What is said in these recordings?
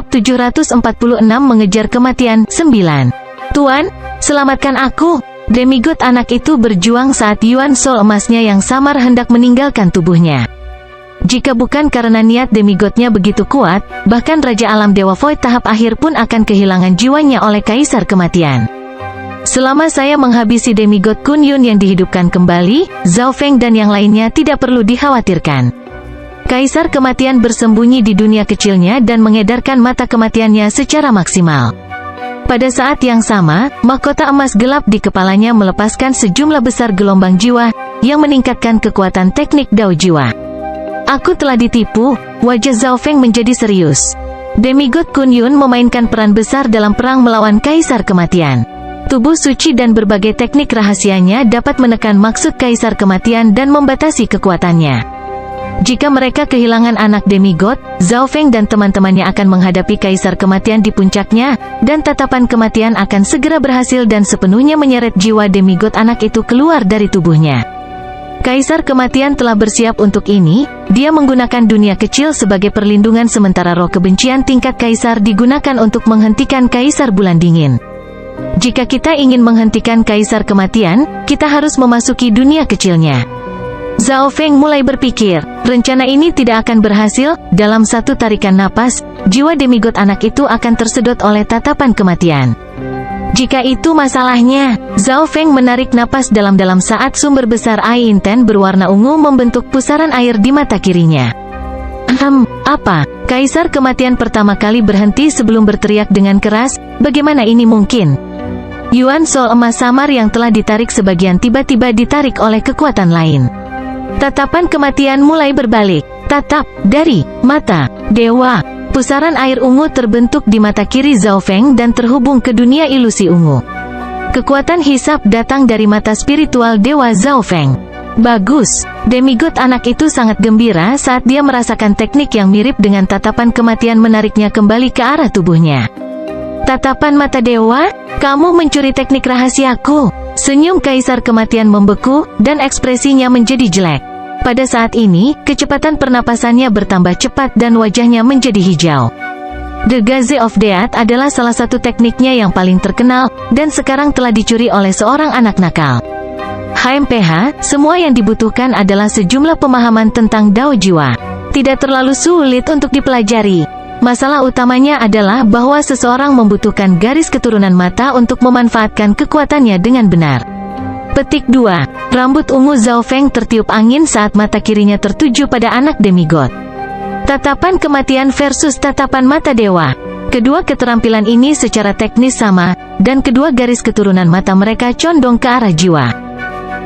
Bab 746 mengejar kematian 9. Tuan, selamatkan aku. Demigod anak itu berjuang saat Yuan Soul emasnya yang samar hendak meninggalkan tubuhnya. Jika bukan karena niat demigodnya begitu kuat, bahkan Raja Alam Dewa Void tahap akhir pun akan kehilangan jiwanya oleh Kaisar Kematian. Selama saya menghabisi demigod Kun Yun yang dihidupkan kembali, Zhao Feng dan yang lainnya tidak perlu dikhawatirkan. Kaisar Kematian bersembunyi di dunia kecilnya dan mengedarkan mata kematiannya secara maksimal. Pada saat yang sama, mahkota emas gelap di kepalanya melepaskan sejumlah besar gelombang jiwa, yang meningkatkan kekuatan teknik Dao Jiwa. Aku telah ditipu, wajah Zhao Feng menjadi serius. Demigod Kun Yun memainkan peran besar dalam perang melawan Kaisar Kematian. Tubuh suci dan berbagai teknik rahasianya dapat menekan maksud Kaisar Kematian dan membatasi kekuatannya. Jika mereka kehilangan anak demigod, Zhao Feng dan teman-temannya akan menghadapi Kaisar Kematian di puncaknya, dan tatapan kematian akan segera berhasil dan sepenuhnya menyeret jiwa demigod anak itu keluar dari tubuhnya. Kaisar Kematian telah bersiap untuk ini, dia menggunakan dunia kecil sebagai perlindungan sementara roh kebencian tingkat Kaisar digunakan untuk menghentikan Kaisar Bulan Dingin. Jika kita ingin menghentikan Kaisar Kematian, kita harus memasuki dunia kecilnya. Zhao Feng mulai berpikir, rencana ini tidak akan berhasil. Dalam satu tarikan napas, jiwa demigod anak itu akan tersedot oleh tatapan kematian. Jika itu masalahnya, Zhao Feng menarik napas dalam-dalam saat sumber besar air inten berwarna ungu membentuk pusaran air di mata kirinya. Apa? Kaisar Kematian pertama kali berhenti sebelum berteriak dengan keras, bagaimana ini mungkin? Yuan Soul emas samar yang telah ditarik sebagian tiba-tiba ditarik oleh kekuatan lain. Tatapan kematian mulai berbalik. Tatap dari mata dewa. Pusaran air ungu terbentuk di mata kiri Zhao Feng dan terhubung ke dunia ilusi ungu. Kekuatan hisap datang dari mata spiritual dewa Zhao Feng. Bagus. Demigod anak itu sangat gembira saat dia merasakan teknik yang mirip dengan tatapan kematian menariknya kembali ke arah tubuhnya. Tatapan mata dewa, kamu mencuri teknik rahasiaku. Senyum Kaisar Kematian membeku, dan ekspresinya menjadi jelek. Pada saat ini, kecepatan pernapasannya bertambah cepat dan wajahnya menjadi hijau. The Gaze of Death adalah salah satu tekniknya yang paling terkenal, dan sekarang telah dicuri oleh seorang anak nakal. HMPH, semua yang dibutuhkan adalah sejumlah pemahaman tentang Dao Jiwa. Tidak terlalu sulit untuk dipelajari. Masalah utamanya adalah bahwa seseorang membutuhkan garis keturunan mata untuk memanfaatkan kekuatannya dengan benar. Petik 2. Rambut ungu Zhao Feng tertiup angin saat mata kirinya tertuju pada anak demigod. Tatapan kematian versus tatapan mata dewa. Kedua keterampilan ini secara teknis sama, dan kedua garis keturunan mata mereka condong ke arah jiwa.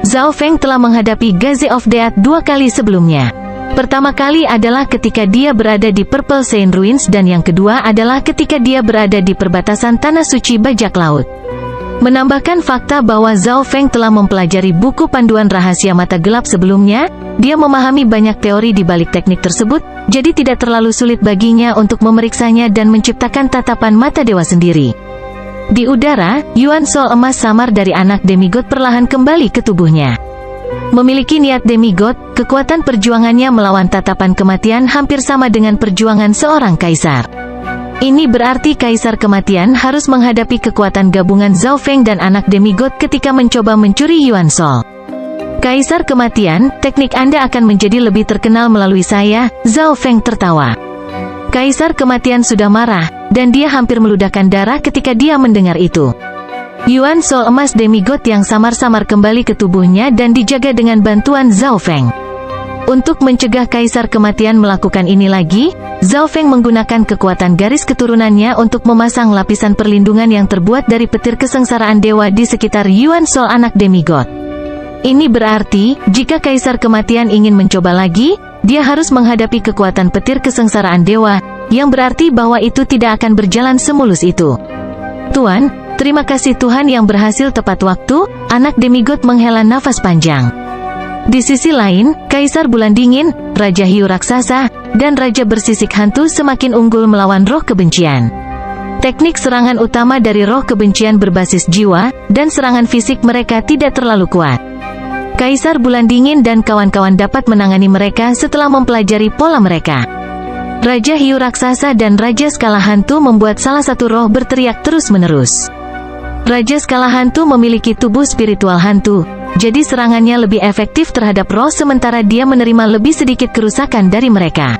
Zhao Feng telah menghadapi Gaze of Death 2 kali sebelumnya. Pertama kali adalah ketika dia berada di Purple Saint Ruins dan yang kedua adalah ketika dia berada di perbatasan Tanah Suci Bajak Laut. Menambahkan fakta bahwa Zhao Feng telah mempelajari buku panduan rahasia mata gelap sebelumnya, dia memahami banyak teori di balik teknik tersebut, jadi tidak terlalu sulit baginya untuk memeriksanya dan menciptakan tatapan mata dewa sendiri. Di udara, Yuan Soul emas samar dari anak demigod perlahan kembali ke tubuhnya. Memiliki niat demigod, kekuatan perjuangannya melawan tatapan kematian hampir sama dengan perjuangan seorang kaisar. Ini berarti Kaisar Kematian harus menghadapi kekuatan gabungan Zhao Feng dan anak demigod ketika mencoba mencuri Yuan Soul. Kaisar Kematian, teknik Anda akan menjadi lebih terkenal melalui saya, Zhao Feng tertawa. Kaisar Kematian sudah marah, dan dia hampir meludahkan darah ketika dia mendengar itu. Yuan Soul emas demigod yang samar-samar kembali ke tubuhnya dan dijaga dengan bantuan Zhao Feng. Untuk mencegah Kaisar Kematian melakukan ini lagi, Zhao Feng menggunakan kekuatan garis keturunannya untuk memasang lapisan perlindungan yang terbuat dari petir kesengsaraan dewa di sekitar Yuan Soul anak demigod. Ini berarti, jika Kaisar Kematian ingin mencoba lagi, dia harus menghadapi kekuatan petir kesengsaraan dewa, yang berarti bahwa itu tidak akan berjalan semulus itu. Tuan, terima kasih Tuhan yang berhasil tepat waktu, anak demigod menghela nafas panjang. Di sisi lain, Kaisar Bulan Dingin, Raja Hiu Raksasa, dan Raja Bersisik Hantu semakin unggul melawan roh kebencian. Teknik serangan utama dari roh kebencian berbasis jiwa, dan serangan fisik mereka tidak terlalu kuat. Kaisar Bulan Dingin dan kawan-kawan dapat menangani mereka setelah mempelajari pola mereka. Raja Hiu Raksasa dan Raja Skala Hantu membuat salah satu roh berteriak terus-menerus. Raja Skala Hantu memiliki tubuh spiritual hantu, jadi serangannya lebih efektif terhadap roh sementara dia menerima lebih sedikit kerusakan dari mereka.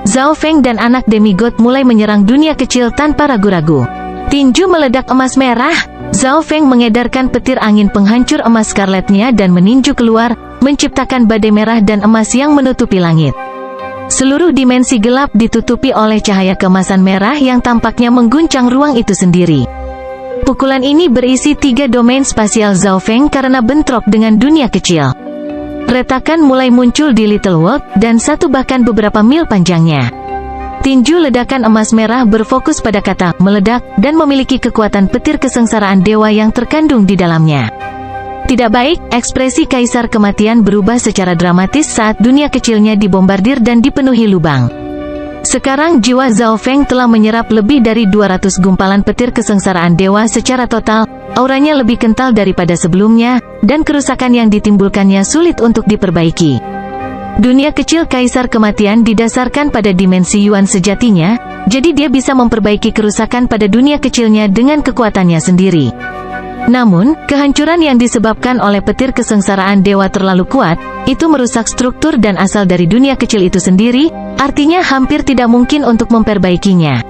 Zhao Feng dan anak demigod mulai menyerang dunia kecil tanpa ragu-ragu. Tinju meledak emas merah. Zhao Feng mengedarkan petir angin penghancur emas scarletnya dan meninju keluar, menciptakan badai merah dan emas yang menutupi langit. Seluruh dimensi gelap ditutupi oleh cahaya keemasan merah yang tampaknya mengguncang ruang itu sendiri. Pukulan ini berisi 3 domain spasial Zhao Feng karena bentrok dengan dunia kecil. Retakan mulai muncul di Little World, dan satu bahkan beberapa mil panjangnya. Tinju ledakan emas merah berfokus pada kata meledak dan memiliki kekuatan petir kesengsaraan dewa yang terkandung di dalamnya. Tidak baik, ekspresi Kaisar Kematian berubah secara dramatis saat dunia kecilnya dibombardir dan dipenuhi lubang. Sekarang jiwa Zhao Feng telah menyerap lebih dari 200 gumpalan petir kesengsaraan dewa secara total, auranya lebih kental daripada sebelumnya, dan kerusakan yang ditimbulkannya sulit untuk diperbaiki. Dunia kecil Kaisar Kematian didasarkan pada dimensi Yuan sejatinya, jadi dia bisa memperbaiki kerusakan pada dunia kecilnya dengan kekuatannya sendiri. Namun, kehancuran yang disebabkan oleh petir kesengsaraan dewa terlalu kuat, itu merusak struktur dan asal dari dunia kecil itu sendiri, artinya hampir tidak mungkin untuk memperbaikinya.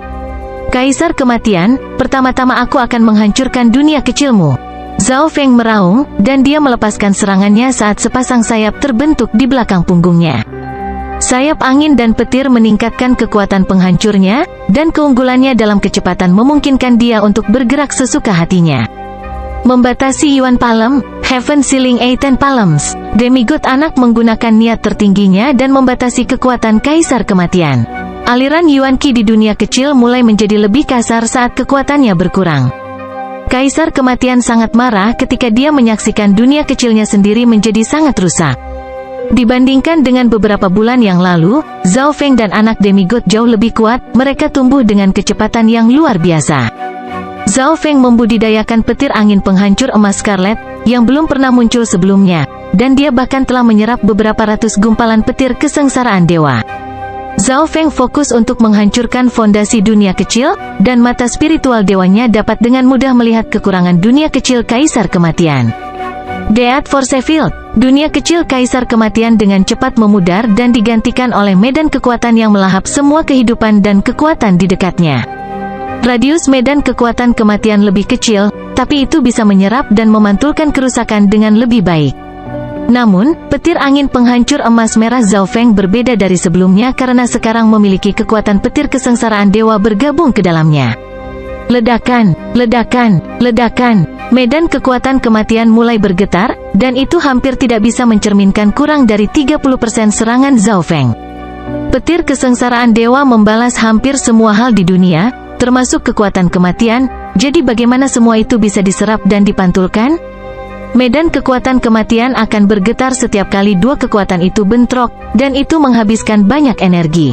Kaisar Kematian, pertama-tama aku akan menghancurkan dunia kecilmu. Zhao Feng meraung, dan dia melepaskan serangannya saat sepasang sayap terbentuk di belakang punggungnya. Sayap angin dan petir meningkatkan kekuatan penghancurnya, dan keunggulannya dalam kecepatan memungkinkan dia untuk bergerak sesuka hatinya. Membatasi Yuan Palm, Heaven Sealing Ten Palms, demigod anak menggunakan niat tertingginya dan membatasi kekuatan Kaisar Kematian. Aliran Yuan Qi di dunia kecil mulai menjadi lebih kasar saat kekuatannya berkurang. Kaisar Kematian sangat marah ketika dia menyaksikan dunia kecilnya sendiri menjadi sangat rusak. Dibandingkan dengan beberapa bulan yang lalu, Zhao Feng dan anak demigod jauh lebih kuat, mereka tumbuh dengan kecepatan yang luar biasa. Zhao Feng membudidayakan petir angin penghancur emas scarlet, yang belum pernah muncul sebelumnya, dan dia bahkan telah menyerap beberapa ratus gumpalan petir kesengsaraan dewa. Zhao Feng fokus untuk menghancurkan fondasi dunia kecil, dan mata spiritual dewanya dapat dengan mudah melihat kekurangan dunia kecil Kaisar Kematian. Deat Force Field, dunia kecil Kaisar Kematian dengan cepat memudar dan digantikan oleh medan kekuatan yang melahap semua kehidupan dan kekuatan di dekatnya. Radius medan kekuatan kematian lebih kecil, tapi itu bisa menyerap dan memantulkan kerusakan dengan lebih baik. Namun, petir angin penghancur emas merah Zhao Feng berbeda dari sebelumnya karena sekarang memiliki kekuatan petir kesengsaraan dewa bergabung ke dalamnya. Ledakan, ledakan, ledakan, medan kekuatan kematian mulai bergetar, dan itu hampir tidak bisa mencerminkan kurang dari 30% serangan Zhao Feng. Petir kesengsaraan dewa membalas hampir semua hal di dunia, termasuk kekuatan kematian, jadi bagaimana semua itu bisa diserap dan dipantulkan? Medan kekuatan kematian akan bergetar setiap kali dua kekuatan itu bentrok, dan itu menghabiskan banyak energi.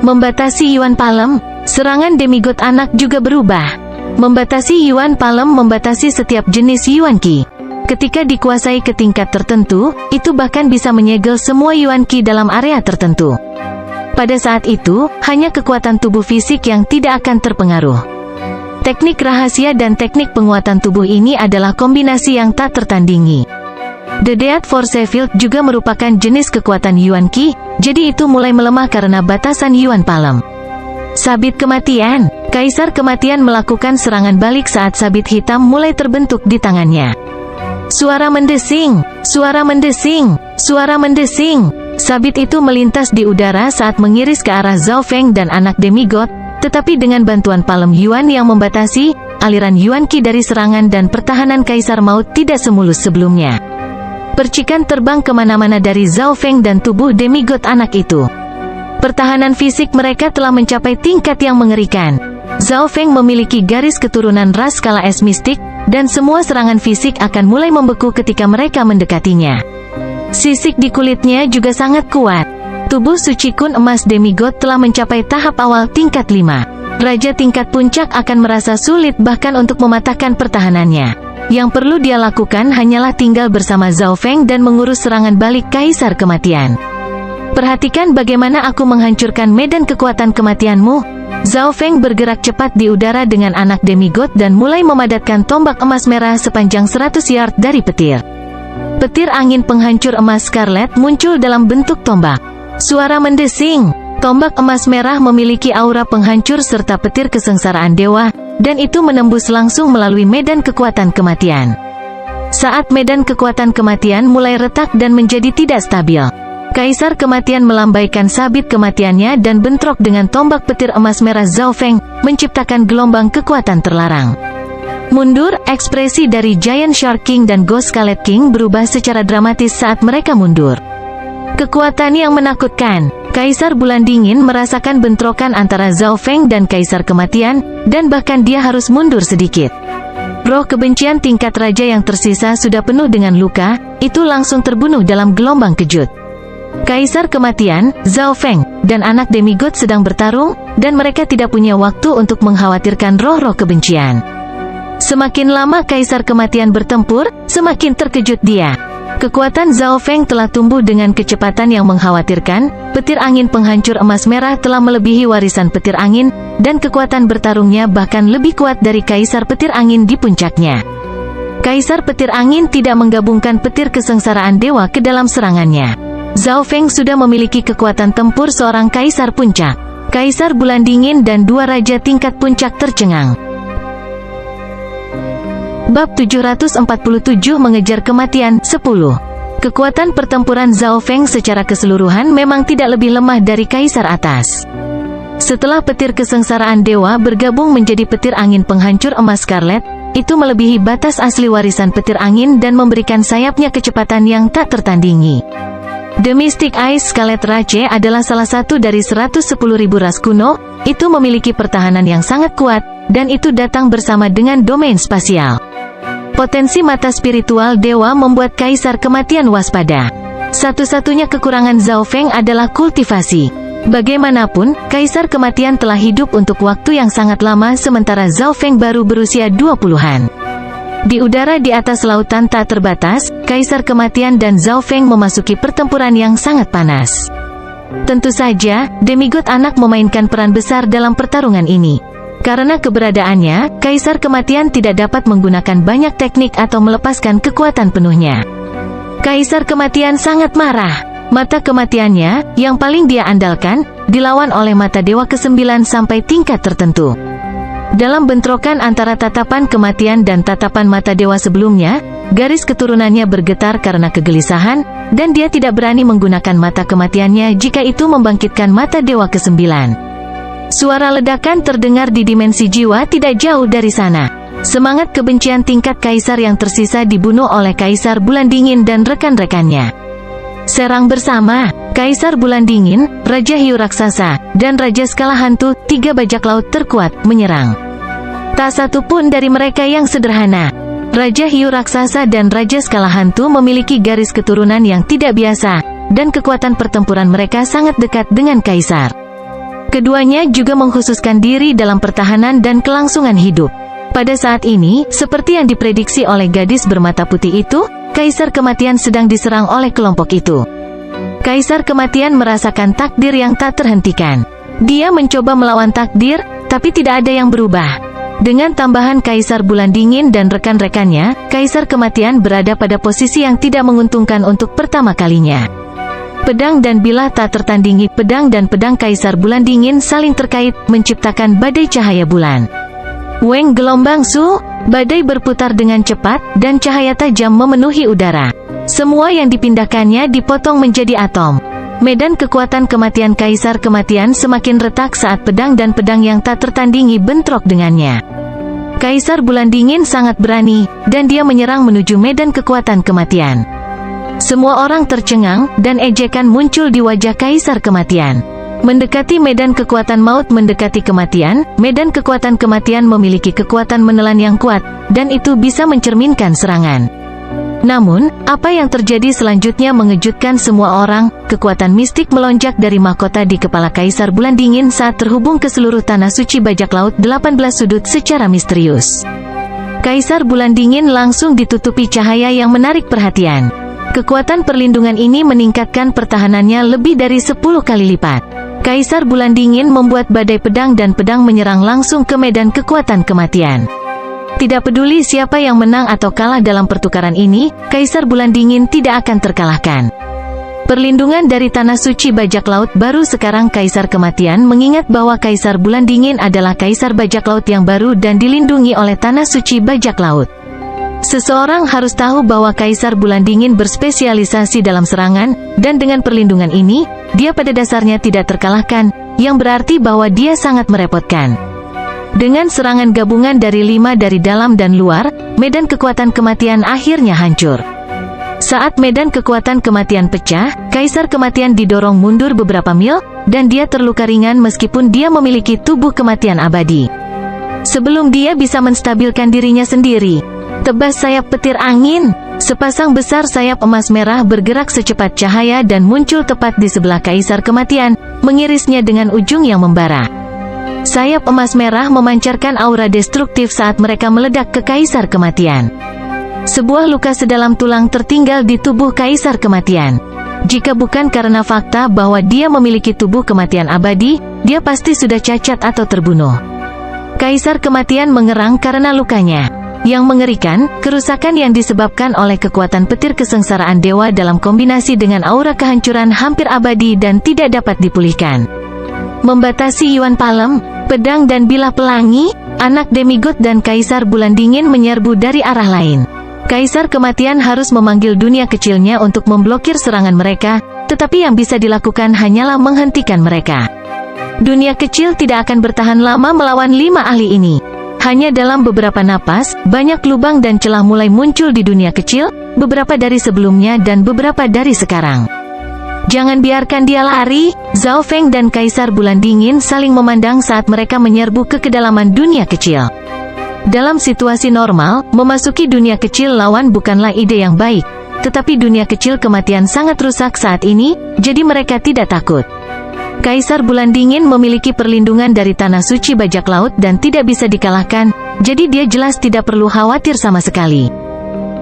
Membatasi Yuan Palm, serangan demigod anak juga berubah. Membatasi Yuan Palm membatasi setiap jenis Yuan Qi. Ketika dikuasai ke tingkat tertentu, itu bahkan bisa menyegel semua Yuan Qi dalam area tertentu. Pada saat itu, hanya kekuatan tubuh fisik yang tidak akan terpengaruh. Teknik rahasia dan teknik penguatan tubuh ini adalah kombinasi yang tak tertandingi. The Deat Force Field juga merupakan jenis kekuatan Yuan Qi, jadi itu mulai melemah karena batasan Yuan Palm. Sabit Kematian, Kaisar Kematian melakukan serangan balik saat sabit hitam mulai terbentuk di tangannya. Suara mendesing, suara mendesing, suara mendesing. Sabit itu melintas di udara saat mengiris ke arah Zhao Feng dan anak demigod, tetapi dengan bantuan Palm Yuan yang membatasi, aliran Yuan Qi dari serangan dan pertahanan Kaisar Maut tidak semulus sebelumnya. Percikan terbang kemana-mana dari Zhao Feng dan tubuh demigod anak itu. Pertahanan fisik mereka telah mencapai tingkat yang mengerikan. Zhao Feng memiliki garis keturunan ras skala es mistik, dan semua serangan fisik akan mulai membeku ketika mereka mendekatinya. Sisik di kulitnya juga sangat kuat. Tubuh suci kun emas demigod telah mencapai tahap awal tingkat 5. Raja tingkat puncak akan merasa sulit bahkan untuk mematahkan pertahanannya. Yang perlu dia lakukan hanyalah tinggal bersama Zhao Feng dan mengurus serangan balik Kaisar Kematian. Perhatikan bagaimana aku menghancurkan medan kekuatan kematianmu. Zhao Feng bergerak cepat di udara dengan anak demigod dan mulai memadatkan tombak emas merah sepanjang 100 yard dari petir. Petir angin penghancur emas Scarlet muncul dalam bentuk tombak. Suara mendesing. Tombak emas merah memiliki aura penghancur serta petir kesengsaraan dewa, dan itu menembus langsung melalui medan kekuatan kematian. Saat medan kekuatan kematian mulai retak dan menjadi tidak stabil, Kaisar Kematian melambaikan sabit kematiannya dan bentrok dengan tombak petir emas merah Zhao Feng, menciptakan gelombang kekuatan terlarang. Mundur, ekspresi dari Giant Shark King dan Ghost Scarlet King berubah secara dramatis saat mereka mundur. Kekuatan yang menakutkan. Kaisar Bulan Dingin merasakan bentrokan antara Zhao Feng dan Kaisar Kematian, dan bahkan dia harus mundur sedikit. Roh kebencian tingkat raja yang tersisa sudah penuh dengan luka, itu langsung terbunuh dalam gelombang kejut. Kaisar Kematian, Zhao Feng, dan anak demigod sedang bertarung, dan mereka tidak punya waktu untuk mengkhawatirkan roh-roh kebencian. Semakin lama Kaisar Kematian bertempur, semakin terkejut dia. Kekuatan Zhao Feng telah tumbuh dengan kecepatan yang mengkhawatirkan, petir angin penghancur emas merah telah melebihi warisan petir angin, dan kekuatan bertarungnya bahkan lebih kuat dari Kaisar Petir Angin di puncaknya. Kaisar Petir Angin tidak menggabungkan petir kesengsaraan dewa ke dalam serangannya. Zhao Feng sudah memiliki kekuatan tempur seorang Kaisar Puncak. Kaisar Bulan Dingin dan dua Raja tingkat puncak tercengang. Bab 747 Mengejar Kematian 10. Kekuatan pertempuran Zhao Feng secara keseluruhan memang tidak lebih lemah dari Kaisar Atas. Setelah petir kesengsaraan dewa bergabung menjadi petir angin penghancur emas Scarlet, itu melebihi batas asli warisan petir angin dan memberikan sayapnya kecepatan yang tak tertandingi. The Mystic Ice Scarlet Rache adalah salah satu dari 110.000 ras kuno, itu memiliki pertahanan yang sangat kuat, dan itu datang bersama dengan domain spasial. Potensi mata spiritual dewa membuat Kaisar Kematian waspada. Satu-satunya kekurangan Zhao Feng adalah kultivasi. Bagaimanapun, Kaisar Kematian telah hidup untuk waktu yang sangat lama sementara Zhao Feng baru berusia 20-an. Di udara di atas lautan tak terbatas, Kaisar Kematian dan Zhao Feng memasuki pertempuran yang sangat panas. Tentu saja, demigod anak memainkan peran besar dalam pertarungan ini. Karena keberadaannya, Kaisar Kematian tidak dapat menggunakan banyak teknik atau melepaskan kekuatan penuhnya. Kaisar Kematian sangat marah. Mata kematiannya, yang paling dia andalkan, dilawan oleh mata dewa ke-9 sampai tingkat tertentu. Dalam bentrokan antara tatapan kematian dan tatapan mata dewa sebelumnya, garis keturunannya bergetar karena kegelisahan, dan dia tidak berani menggunakan mata kematiannya jika itu membangkitkan mata dewa ke-9. Suara ledakan terdengar di dimensi jiwa tidak jauh dari sana. Semangat kebencian tingkat Kaisar yang tersisa dibunuh oleh Kaisar Bulan Dingin dan rekan-rekannya. Serang bersama. Kaisar Bulan Dingin, Raja Hiu Raksasa, dan Raja Skala Hantu, tiga bajak laut terkuat, menyerang. Tak satu pun dari mereka yang sederhana. Raja Hiu Raksasa dan Raja Skala Hantu memiliki garis keturunan yang tidak biasa, dan kekuatan pertempuran mereka sangat dekat dengan Kaisar. Keduanya juga mengkhususkan diri dalam pertahanan dan kelangsungan hidup. Pada saat ini, seperti yang diprediksi oleh gadis bermata putih itu, Kaisar Kematian sedang diserang oleh kelompok itu. Kaisar Kematian merasakan takdir yang tak terhentikan. Dia mencoba melawan takdir, tapi tidak ada yang berubah. Dengan tambahan Kaisar Bulan Dingin dan rekan-rekannya, Kaisar Kematian berada pada posisi yang tidak menguntungkan untuk pertama kalinya. Pedang dan bilah tak tertandingi. Pedang dan pedang Kaisar Bulan Dingin saling terkait, menciptakan badai cahaya bulan. Weng gelombang su, badai berputar dengan cepat, dan cahaya tajam memenuhi udara. Semua yang dipindahkannya dipotong menjadi atom. Medan kekuatan kematian Kaisar Kematian semakin retak saat pedang dan pedang yang tak tertandingi bentrok dengannya. Kaisar Bulan Dingin sangat berani, dan dia menyerang menuju medan kekuatan kematian. Semua orang tercengang, dan ejekan muncul di wajah Kaisar Kematian. Mendekati medan kekuatan maut mendekati kematian, medan kekuatan kematian memiliki kekuatan menelan yang kuat, dan itu bisa mencerminkan serangan. Namun, apa yang terjadi selanjutnya mengejutkan semua orang. Kekuatan mistik melonjak dari mahkota di kepala Kaisar Bulan Dingin saat terhubung ke seluruh tanah suci bajak laut 18 sudut secara misterius. Kaisar Bulan Dingin langsung ditutupi cahaya yang menarik perhatian. Kekuatan perlindungan ini meningkatkan pertahanannya lebih dari 10 kali lipat. Kaisar Bulan Dingin membuat badai pedang dan pedang menyerang langsung ke medan kekuatan kematian. Tidak peduli siapa yang menang atau kalah dalam pertukaran ini, Kaisar Bulan Dingin tidak akan terkalahkan. Perlindungan dari Tanah Suci Bajak Laut baru sekarang Kaisar Kematian mengingat bahwa Kaisar Bulan Dingin adalah Kaisar Bajak Laut yang baru dan dilindungi oleh Tanah Suci Bajak Laut. Seseorang harus tahu bahwa Kaisar Bulan Dingin berspesialisasi dalam serangan, dan dengan perlindungan ini, dia pada dasarnya tidak terkalahkan, yang berarti bahwa dia sangat merepotkan. Dengan serangan gabungan dari 5 dari dalam dan luar, medan kekuatan kematian akhirnya hancur. Saat medan kekuatan kematian pecah, Kaisar Kematian didorong mundur beberapa mil, dan dia terluka ringan meskipun dia memiliki tubuh kematian abadi. Sebelum dia bisa menstabilkan dirinya sendiri, tebas sayap petir angin, sepasang besar sayap emas merah bergerak secepat cahaya dan muncul tepat di sebelah Kaisar Kematian, mengirisnya dengan ujung yang membara. Sayap emas merah memancarkan aura destruktif saat mereka meledak ke Kaisar Kematian. Sebuah luka sedalam tulang tertinggal di tubuh Kaisar Kematian. Jika bukan karena fakta bahwa dia memiliki tubuh kematian abadi, dia pasti sudah cacat atau terbunuh. Kaisar Kematian mengerang karena lukanya. Yang mengerikan, kerusakan yang disebabkan oleh kekuatan petir kesengsaraan dewa dalam kombinasi dengan aura kehancuran hampir abadi dan tidak dapat dipulihkan. Membatasi Yuan Palem, pedang dan bilah pelangi, anak demigod dan Kaisar Bulan Dingin menyerbu dari arah lain. Kaisar Kematian harus memanggil dunia kecilnya untuk memblokir serangan mereka, tetapi yang bisa dilakukan hanyalah menghentikan mereka. Dunia kecil tidak akan bertahan lama melawan 5 ahli ini. Hanya dalam beberapa napas, banyak lubang dan celah mulai muncul di dunia kecil, beberapa dari sebelumnya dan beberapa dari sekarang. Jangan biarkan dia lari. Zhao Feng dan Kaisar Bulan Dingin saling memandang saat mereka menyerbu ke kedalaman dunia kecil. Dalam situasi normal, memasuki dunia kecil lawan bukanlah ide yang baik. Tetapi dunia kecil kematian sangat rusak saat ini, jadi mereka tidak takut. Kaisar Bulan Dingin memiliki perlindungan dari Tanah Suci Bajak Laut dan tidak bisa dikalahkan, jadi dia jelas tidak perlu khawatir sama sekali.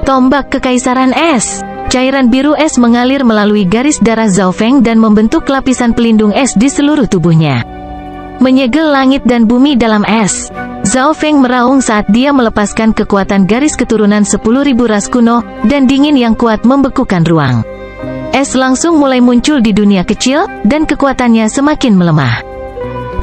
Tombak Kekaisaran Es. Cairan biru es mengalir melalui garis darah Zhao Feng dan membentuk lapisan pelindung es di seluruh tubuhnya. Menyegel langit dan bumi dalam es. Zhao Feng meraung saat dia melepaskan kekuatan garis keturunan 10.000 ras kuno, dan dingin yang kuat membekukan ruang. Es langsung mulai muncul di dunia kecil, dan kekuatannya semakin melemah.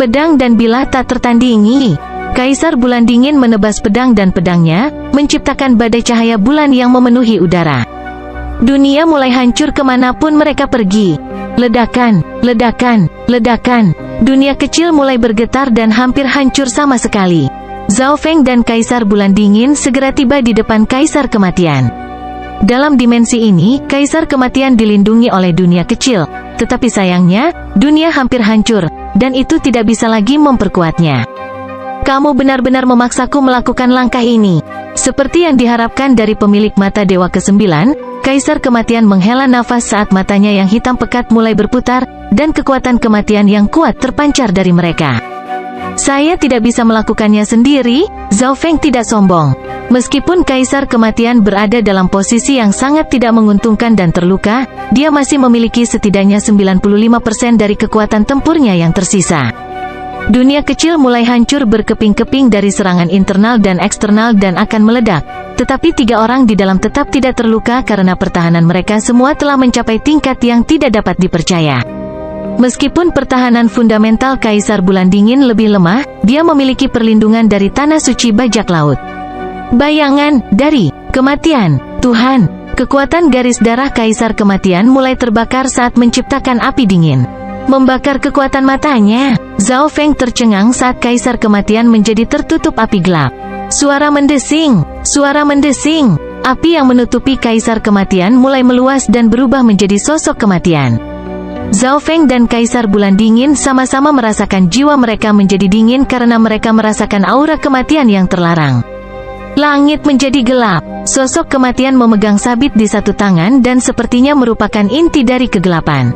Pedang dan bilah tak tertandingi. Kaisar Bulan Dingin menebas pedang dan pedangnya, menciptakan badai cahaya bulan yang memenuhi udara. Dunia mulai hancur kemanapun mereka pergi. Ledakan, ledakan, ledakan. Dunia kecil mulai bergetar dan hampir hancur sama sekali. Zhao Feng dan Kaisar Bulan Dingin segera tiba di depan Kaisar Kematian. Dalam dimensi ini, Kaisar Kematian dilindungi oleh dunia kecil. Tetapi sayangnya, dunia hampir hancur, dan itu tidak bisa lagi memperkuatnya. Kamu benar-benar memaksaku melakukan langkah ini. Seperti yang diharapkan dari pemilik mata Dewa ke-9, Kaisar Kematian menghela nafas saat matanya yang hitam pekat mulai berputar, dan kekuatan kematian yang kuat terpancar dari mereka. Saya tidak bisa melakukannya sendiri. Zhao Feng tidak sombong. Meskipun Kaisar Kematian berada dalam posisi yang sangat tidak menguntungkan dan terluka, dia masih memiliki setidaknya 95% dari kekuatan tempurnya yang tersisa. Dunia kecil mulai hancur berkeping-keping dari serangan internal dan eksternal dan akan meledak. Tetapi 3 orang di dalam tetap tidak terluka karena pertahanan mereka semua telah mencapai tingkat yang tidak dapat dipercaya. Meskipun pertahanan fundamental Kaisar Bulan Dingin lebih lemah, dia memiliki perlindungan dari Tanah Suci Bajak Laut. Bayangan dari kematian. Tuhan, kekuatan garis darah Kaisar Kematian mulai terbakar saat menciptakan api dingin. Membakar kekuatan matanya. Zhao Feng tercengang saat Kaisar Kematian menjadi tertutup api gelap. Suara mendesing. Suara mendesing. Api yang menutupi Kaisar Kematian mulai meluas dan berubah menjadi sosok kematian. Zhao Feng dan Kaisar Bulan Dingin sama-sama merasakan jiwa mereka menjadi dingin karena mereka merasakan aura kematian yang terlarang. Langit menjadi gelap. Sosok kematian memegang sabit di satu tangan dan sepertinya merupakan inti dari kegelapan.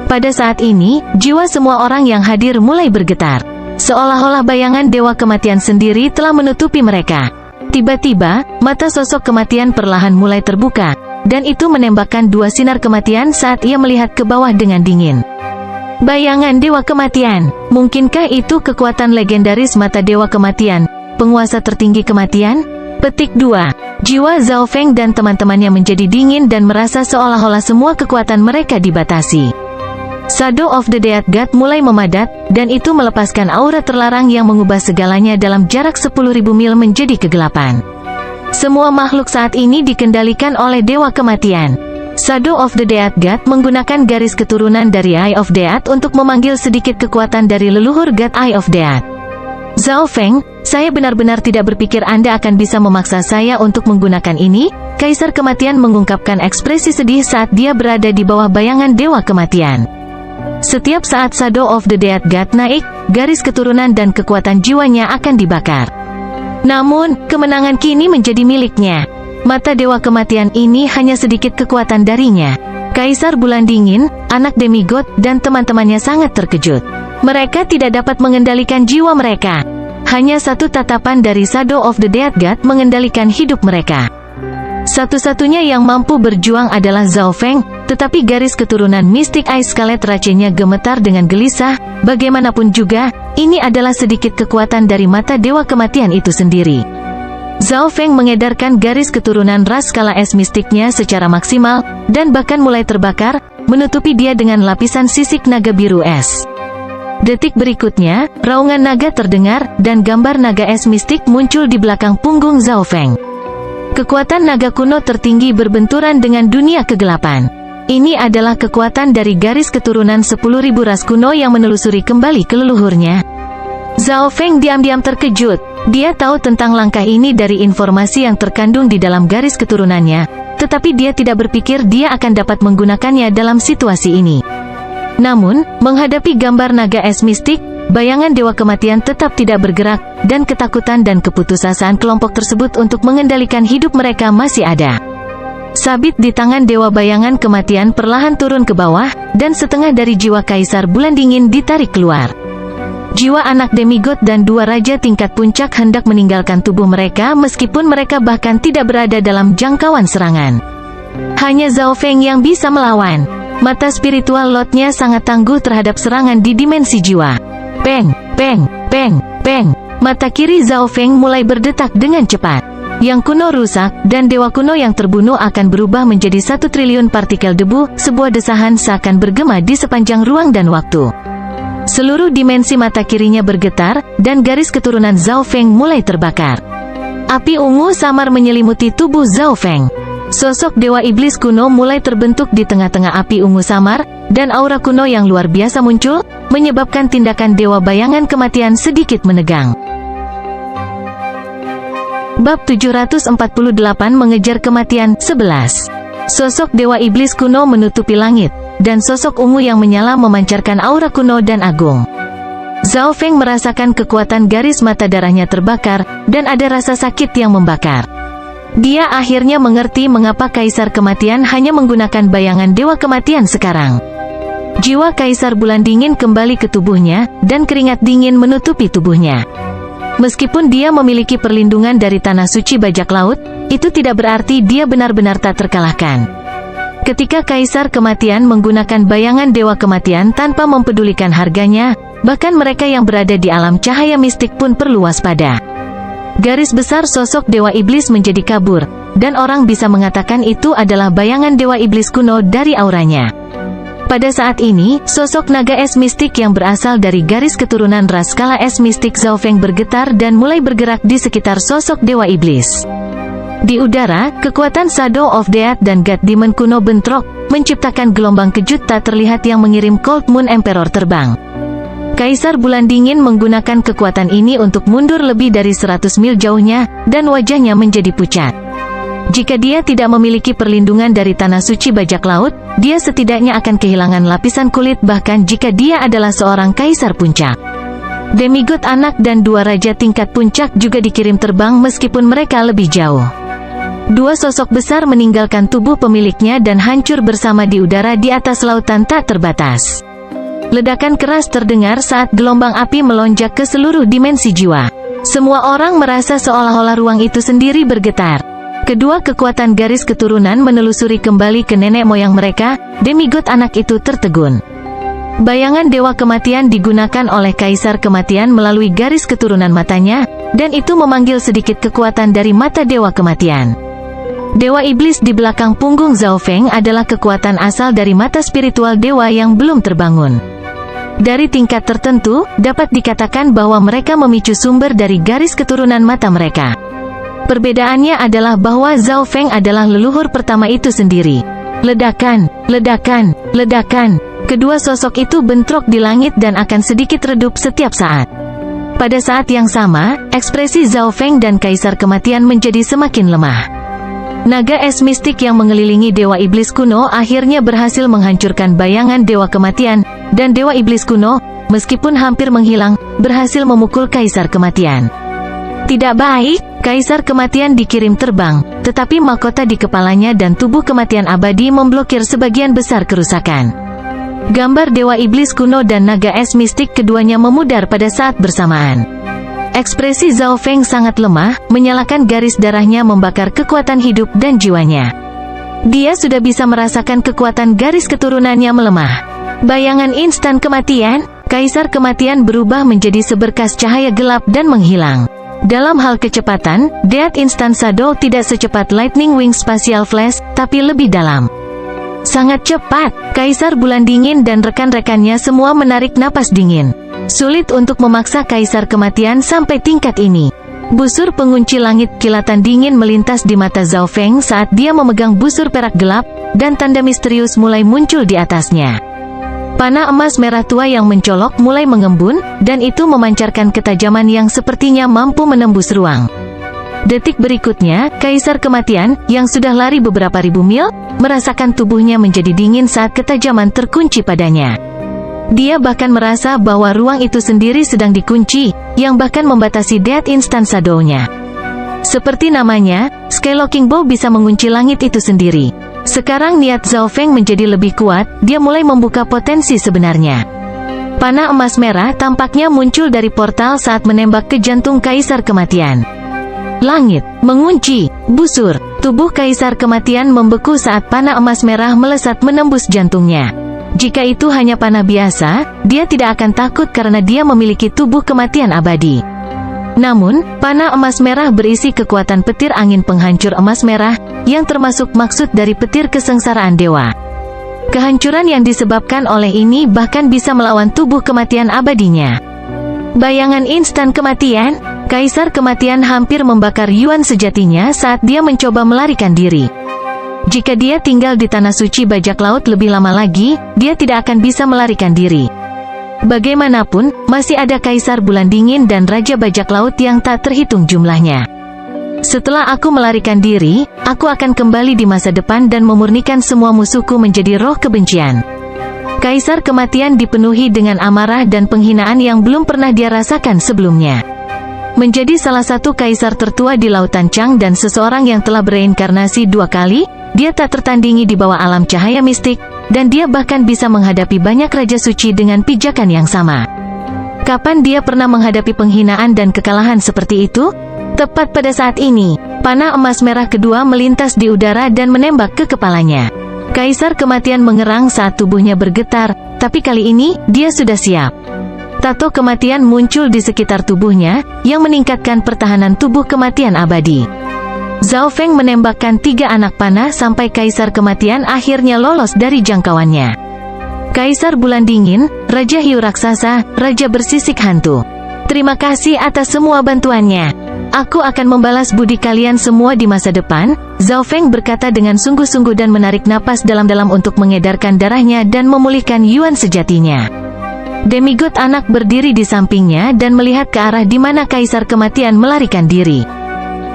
Pada saat ini, jiwa semua orang yang hadir mulai bergetar. Seolah-olah bayangan Dewa Kematian sendiri telah menutupi mereka. Tiba-tiba, mata sosok kematian perlahan mulai terbuka, dan itu menembakkan dua sinar kematian saat ia melihat ke bawah dengan dingin. Bayangan Dewa Kematian, mungkinkah itu kekuatan legendaris mata Dewa Kematian, penguasa tertinggi kematian? Petik 2. Jiwa Zhao Feng dan teman-temannya menjadi dingin dan merasa seolah-olah semua kekuatan mereka dibatasi. Shadow of the Death God mulai memadat, dan itu melepaskan aura terlarang yang mengubah segalanya dalam jarak 10.000 mil menjadi kegelapan. Semua makhluk saat ini dikendalikan oleh Dewa Kematian. Shadow of the Death God menggunakan garis keturunan dari Eye of Death untuk memanggil sedikit kekuatan dari leluhur God Eye of Death. Zhao Feng, saya benar-benar tidak berpikir Anda akan bisa memaksa saya untuk menggunakan ini. Kaisar Kematian mengungkapkan ekspresi sedih saat dia berada di bawah bayangan Dewa Kematian. Setiap saat Shadow of the Death God naik, garis keturunan dan kekuatan jiwanya akan dibakar. Namun, kemenangan kini menjadi miliknya. Mata Dewa Kematian ini hanya sedikit kekuatan darinya. Kaisar Bulan Dingin, anak demigod, dan teman-temannya sangat terkejut. Mereka tidak dapat mengendalikan jiwa mereka. Hanya satu tatapan dari Shadow of the Death God mengendalikan hidup mereka. Satu-satunya yang mampu berjuang adalah Zhao Feng, tetapi garis keturunan Mystic Eye Scarlet Racenya gemetar dengan gelisah. Bagaimanapun juga, ini adalah sedikit kekuatan dari mata Dewa Kematian itu sendiri. Zhao Feng mengedarkan garis keturunan ras skala es mistiknya secara maksimal, dan bahkan mulai terbakar, menutupi dia dengan lapisan sisik naga biru es. Detik berikutnya, raungan naga terdengar, dan gambar naga es mistik muncul di belakang punggung Zhao Feng. Kekuatan naga kuno tertinggi berbenturan dengan dunia kegelapan. Ini adalah kekuatan dari garis keturunan 10.000 ras kuno yang menelusuri kembali ke leluhurnya. Zhao Feng diam-diam terkejut. Dia tahu tentang langkah ini dari informasi yang terkandung di dalam garis keturunannya, tetapi dia tidak berpikir dia akan dapat menggunakannya dalam situasi ini. Namun, menghadapi gambar naga es mistik, bayangan Dewa Kematian tetap tidak bergerak, dan ketakutan dan keputusasaan kelompok tersebut untuk mengendalikan hidup mereka masih ada. Sabit di tangan Dewa Bayangan Kematian perlahan turun ke bawah, dan setengah dari jiwa Kaisar Bulan Dingin ditarik keluar. Jiwa anak demigod dan dua raja tingkat puncak hendak meninggalkan tubuh mereka meskipun mereka bahkan tidak berada dalam jangkauan serangan. Hanya Zhao Feng yang bisa melawan. Mata spiritual Lordnya sangat tangguh terhadap serangan di dimensi jiwa. Peng, peng, peng, peng. Mata kiri Zhao Feng mulai berdetak dengan cepat. Yang kuno rusak, dan dewa kuno yang terbunuh akan berubah menjadi 1 triliun partikel debu. Sebuah desahan seakan bergema di sepanjang ruang dan waktu. Seluruh dimensi mata kirinya bergetar, dan garis keturunan Zhao Feng mulai terbakar. Api ungu samar menyelimuti tubuh Zhao Feng. Sosok Dewa Iblis kuno mulai terbentuk di tengah-tengah api ungu samar, dan aura kuno yang luar biasa muncul, menyebabkan tindakan Dewa Bayangan Kematian sedikit menegang. Bab 748 Mengejar Kematian 11. Sosok Dewa Iblis kuno menutupi langit, dan sosok ungu yang menyala memancarkan aura kuno dan agung. Zhao Feng merasakan kekuatan garis mata darahnya terbakar, dan ada rasa sakit yang membakar. Dia akhirnya mengerti mengapa Kaisar Kematian hanya menggunakan bayangan Dewa Kematian sekarang. Jiwa Kaisar Bulan Dingin kembali ke tubuhnya, dan keringat dingin menutupi tubuhnya. Meskipun dia memiliki perlindungan dari Tanah Suci Bajak Laut, itu tidak berarti dia benar-benar tak terkalahkan. Ketika Kaisar Kematian menggunakan bayangan Dewa Kematian tanpa mempedulikan harganya, bahkan mereka yang berada di alam cahaya mistik pun perlu waspada. Garis besar sosok Dewa Iblis menjadi kabur, dan orang bisa mengatakan itu adalah bayangan Dewa Iblis kuno dari auranya. Pada saat ini, sosok naga es mistik yang berasal dari garis keturunan ras skala es mistik Zhao Feng bergetar dan mulai bergerak di sekitar sosok Dewa Iblis. Di udara, kekuatan Shadow of Death dan God Demon kuno bentrok, menciptakan gelombang kejut tak terlihat yang mengirim Cold Moon Emperor terbang. Kaisar Bulan Dingin menggunakan kekuatan ini untuk mundur lebih dari 100 mil jauhnya, dan wajahnya menjadi pucat. Jika dia tidak memiliki perlindungan dari Tanah Suci Bajak Laut, dia setidaknya akan kehilangan lapisan kulit bahkan jika dia adalah seorang Kaisar Puncak. Demigod anak dan dua raja tingkat puncak juga dikirim terbang meskipun mereka lebih jauh. Dua sosok besar meninggalkan tubuh pemiliknya dan hancur bersama di udara di atas lautan tak terbatas. Ledakan keras terdengar saat gelombang api melonjak ke seluruh dimensi jiwa. Semua orang merasa seolah-olah ruang itu sendiri bergetar. Kedua kekuatan garis keturunan menelusuri kembali ke nenek moyang mereka. Demigod anak itu tertegun. Bayangan Dewa Kematian digunakan oleh Kaisar Kematian melalui garis keturunan matanya, dan itu memanggil sedikit kekuatan dari mata Dewa Kematian. Dewa Iblis di belakang punggung Zhao Feng adalah kekuatan asal dari mata spiritual dewa yang belum terbangun. Dari tingkat tertentu, dapat dikatakan bahwa mereka memicu sumber dari garis keturunan mata mereka. Perbedaannya adalah bahwa Zhao Feng adalah leluhur pertama itu sendiri. Ledakan, ledakan, ledakan. Kedua sosok itu bentrok di langit dan akan sedikit redup setiap saat. Pada saat yang sama, ekspresi Zhao Feng dan Kaisar Kematian menjadi semakin lemah. Naga es mistik yang mengelilingi Dewa Iblis kuno akhirnya berhasil menghancurkan bayangan Dewa Kematian, dan Dewa Iblis kuno, meskipun hampir menghilang, berhasil memukul Kaisar Kematian. Tidak baik, Kaisar Kematian dikirim terbang, tetapi mahkota di kepalanya dan tubuh kematian abadi memblokir sebagian besar kerusakan. Gambar Dewa Iblis kuno dan naga es mistik keduanya memudar pada saat bersamaan. Ekspresi Zhao Feng sangat lemah, menyalakan garis darahnya membakar kekuatan hidup dan jiwanya. Dia sudah bisa merasakan kekuatan garis keturunannya melemah. Bayangan instan kematian, Kaisar Kematian berubah menjadi seberkas cahaya gelap dan menghilang. Dalam hal kecepatan, Death Instant Shadow tidak secepat Lightning Wing Spatial Flash, tapi lebih dalam. Sangat cepat, Kaisar Bulan Dingin dan rekan-rekannya semua menarik napas dingin. Sulit untuk memaksa Kaisar Kematian sampai tingkat ini. Busur pengunci langit kilatan dingin melintas di mata Zhao Feng saat dia memegang busur perak gelap, dan tanda misterius mulai muncul di atasnya. Panah emas merah tua yang mencolok mulai mengembun, dan itu memancarkan ketajaman yang sepertinya mampu menembus ruang. Detik berikutnya, Kaisar Kematian, yang sudah lari beberapa ribu mil, merasakan tubuhnya menjadi dingin saat ketajaman terkunci padanya. Dia bahkan merasa bahwa ruang itu sendiri sedang dikunci, yang bahkan membatasi Death Instant Shadow-nya. Seperti namanya, Skylocking Bow bisa mengunci langit itu sendiri. Sekarang niat Zhao Feng menjadi lebih kuat, dia mulai membuka potensi sebenarnya. Panah emas merah tampaknya muncul dari portal saat menembak ke jantung Kaisar Kematian. Langit, mengunci, busur, tubuh Kaisar Kematian membeku saat panah emas merah melesat menembus jantungnya. Jika itu hanya panah biasa, dia tidak akan takut karena dia memiliki tubuh kematian abadi. Namun, panah emas merah berisi kekuatan petir angin penghancur emas merah, yang termasuk maksud dari petir kesengsaraan dewa. Kehancuran yang disebabkan oleh ini bahkan bisa melawan tubuh kematian abadinya. Bayangan instan kematian, Kaisar Kematian hampir membakar Yuan sejatinya saat dia mencoba melarikan diri. Jika dia tinggal di Tanah Suci Bajak Laut lebih lama lagi, dia tidak akan bisa melarikan diri. Bagaimanapun, masih ada Kaisar Bulan Dingin dan Raja Bajak Laut yang tak terhitung jumlahnya. Setelah aku melarikan diri, aku akan kembali di masa depan dan memurnikan semua musuhku menjadi roh kebencian. Kaisar Kematian dipenuhi dengan amarah dan penghinaan yang belum pernah dia rasakan sebelumnya. Menjadi salah satu kaisar tertua di Lautan Chang dan seseorang yang telah bereinkarnasi 2 kali, dia tak tertandingi di bawah alam cahaya mistik, dan dia bahkan bisa menghadapi banyak raja suci dengan pijakan yang sama. Kapan dia pernah menghadapi penghinaan dan kekalahan seperti itu? Tepat pada saat ini, panah emas merah kedua melintas di udara dan menembak ke kepalanya. Kaisar Kematian mengerang saat tubuhnya bergetar, tapi kali ini, dia sudah siap. Tato kematian muncul di sekitar tubuhnya, yang meningkatkan pertahanan tubuh kematian abadi. Zhao Feng menembakkan 3 anak panah sampai Kaisar Kematian akhirnya lolos dari jangkauannya. Kaisar Bulan Dingin, Raja Hiu Raksasa, Raja Bersisik Hantu. Terima kasih atas semua bantuannya. Aku akan membalas budi kalian semua di masa depan, Zhao Feng berkata dengan sungguh-sungguh dan menarik napas dalam-dalam untuk mengedarkan darahnya dan memulihkan Yuan sejatinya. Demigod anak berdiri di sampingnya dan melihat ke arah di mana Kaisar Kematian melarikan diri.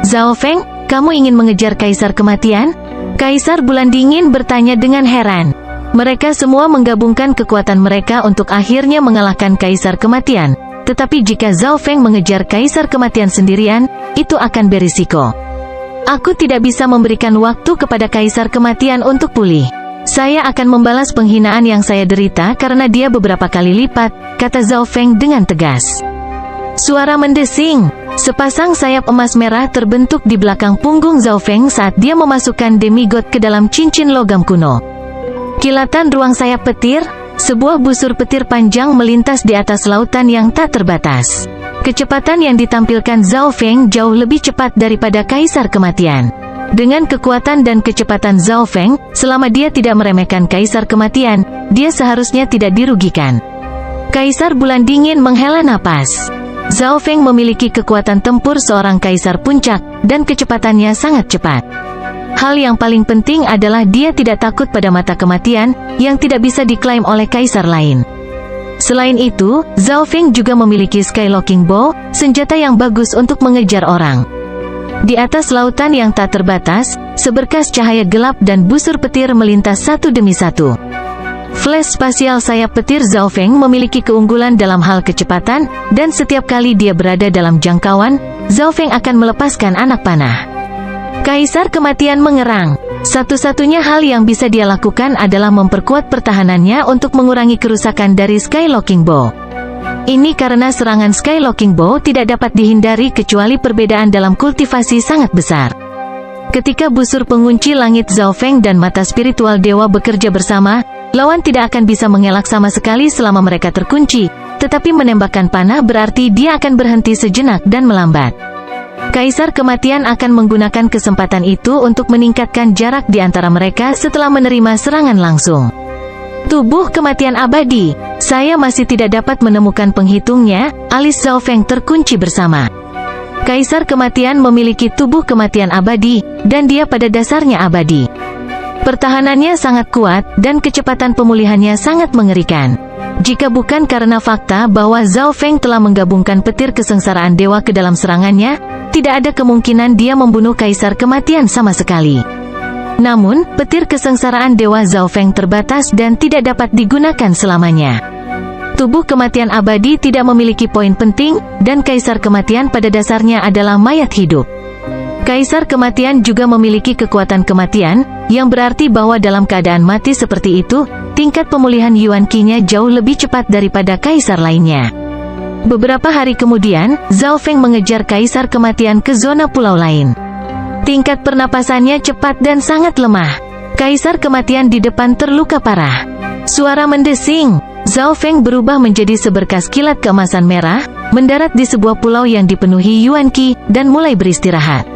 Zhao Feng, kamu ingin mengejar Kaisar Kematian? Kaisar Bulan Dingin bertanya dengan heran. Mereka semua menggabungkan kekuatan mereka untuk akhirnya mengalahkan Kaisar Kematian. Tetapi jika Zhao Feng mengejar Kaisar Kematian sendirian, itu akan berisiko. Aku tidak bisa memberikan waktu kepada Kaisar Kematian untuk pulih. Saya akan membalas penghinaan yang saya derita karena dia beberapa kali lipat, kata Zhao Feng dengan tegas. Suara mendesing, Sepasang sayap emas merah terbentuk di belakang punggung Zhao Feng saat dia memasukkan demigod ke dalam cincin logam kuno. Kilatan ruang sayap petir, sebuah busur petir panjang melintas di atas lautan yang tak terbatas. Kecepatan yang ditampilkan Zhao Feng jauh lebih cepat daripada Kaisar Kematian. Dengan kekuatan dan kecepatan Zhao Feng, selama dia tidak meremehkan Kaisar Kematian, dia seharusnya tidak dirugikan. Kaisar Bulan Dingin menghela napas. Zhao Feng memiliki kekuatan tempur seorang kaisar puncak, dan kecepatannya sangat cepat. Hal yang paling penting adalah dia tidak takut pada mata kematian, yang tidak bisa diklaim oleh kaisar lain. Selain itu, Zhao Feng juga memiliki Skylocking Bow, senjata yang bagus untuk mengejar orang. Di atas lautan yang tak terbatas, seberkas cahaya gelap dan busur petir melintas satu demi satu. Flash spasial sayap petir Zhao Feng memiliki keunggulan dalam hal kecepatan, dan setiap kali dia berada dalam jangkauan, Zhao Feng akan melepaskan anak panah. Kaisar Kematian mengerang. Satu-satunya hal yang bisa dia lakukan adalah memperkuat pertahanannya untuk mengurangi kerusakan dari Skylocking Bow. Ini karena serangan Skylocking Bow tidak dapat dihindari kecuali perbedaan dalam kultivasi sangat besar. Ketika busur pengunci langit Zhao Feng dan mata spiritual dewa bekerja bersama, lawan tidak akan bisa mengelak sama sekali selama mereka terkunci, tetapi menembakkan panah berarti dia akan berhenti sejenak dan melambat. Kaisar Kematian akan menggunakan kesempatan itu untuk meningkatkan jarak di antara mereka setelah menerima serangan langsung. Tubuh kematian abadi. Saya masih tidak dapat menemukan penghitungnya, alis Zhao Feng terkunci bersama. Kaisar Kematian memiliki tubuh kematian abadi, dan dia pada dasarnya abadi. Pertahanannya sangat kuat, dan kecepatan pemulihannya sangat mengerikan. Jika bukan karena fakta bahwa Zhao Feng telah menggabungkan petir kesengsaraan dewa ke dalam serangannya, tidak ada kemungkinan dia membunuh Kaisar Kematian sama sekali. Namun, petir kesengsaraan dewa Zhao Feng terbatas dan tidak dapat digunakan selamanya. Tubuh kematian abadi tidak memiliki poin penting, dan Kaisar Kematian pada dasarnya adalah mayat hidup. Kaisar Kematian juga memiliki kekuatan kematian, yang berarti bahwa dalam keadaan mati seperti itu, tingkat pemulihan Yuan Qi-nya jauh lebih cepat daripada kaisar lainnya. Beberapa hari kemudian, Zhao Feng mengejar Kaisar Kematian ke zona pulau lain. Tingkat pernapasannya cepat dan sangat lemah. Kaisar Kematian di depan terluka parah. Suara mendesing. Zhao Feng berubah menjadi seberkas kilat keemasan merah, mendarat di sebuah pulau yang dipenuhi Yuan Qi, dan mulai beristirahat.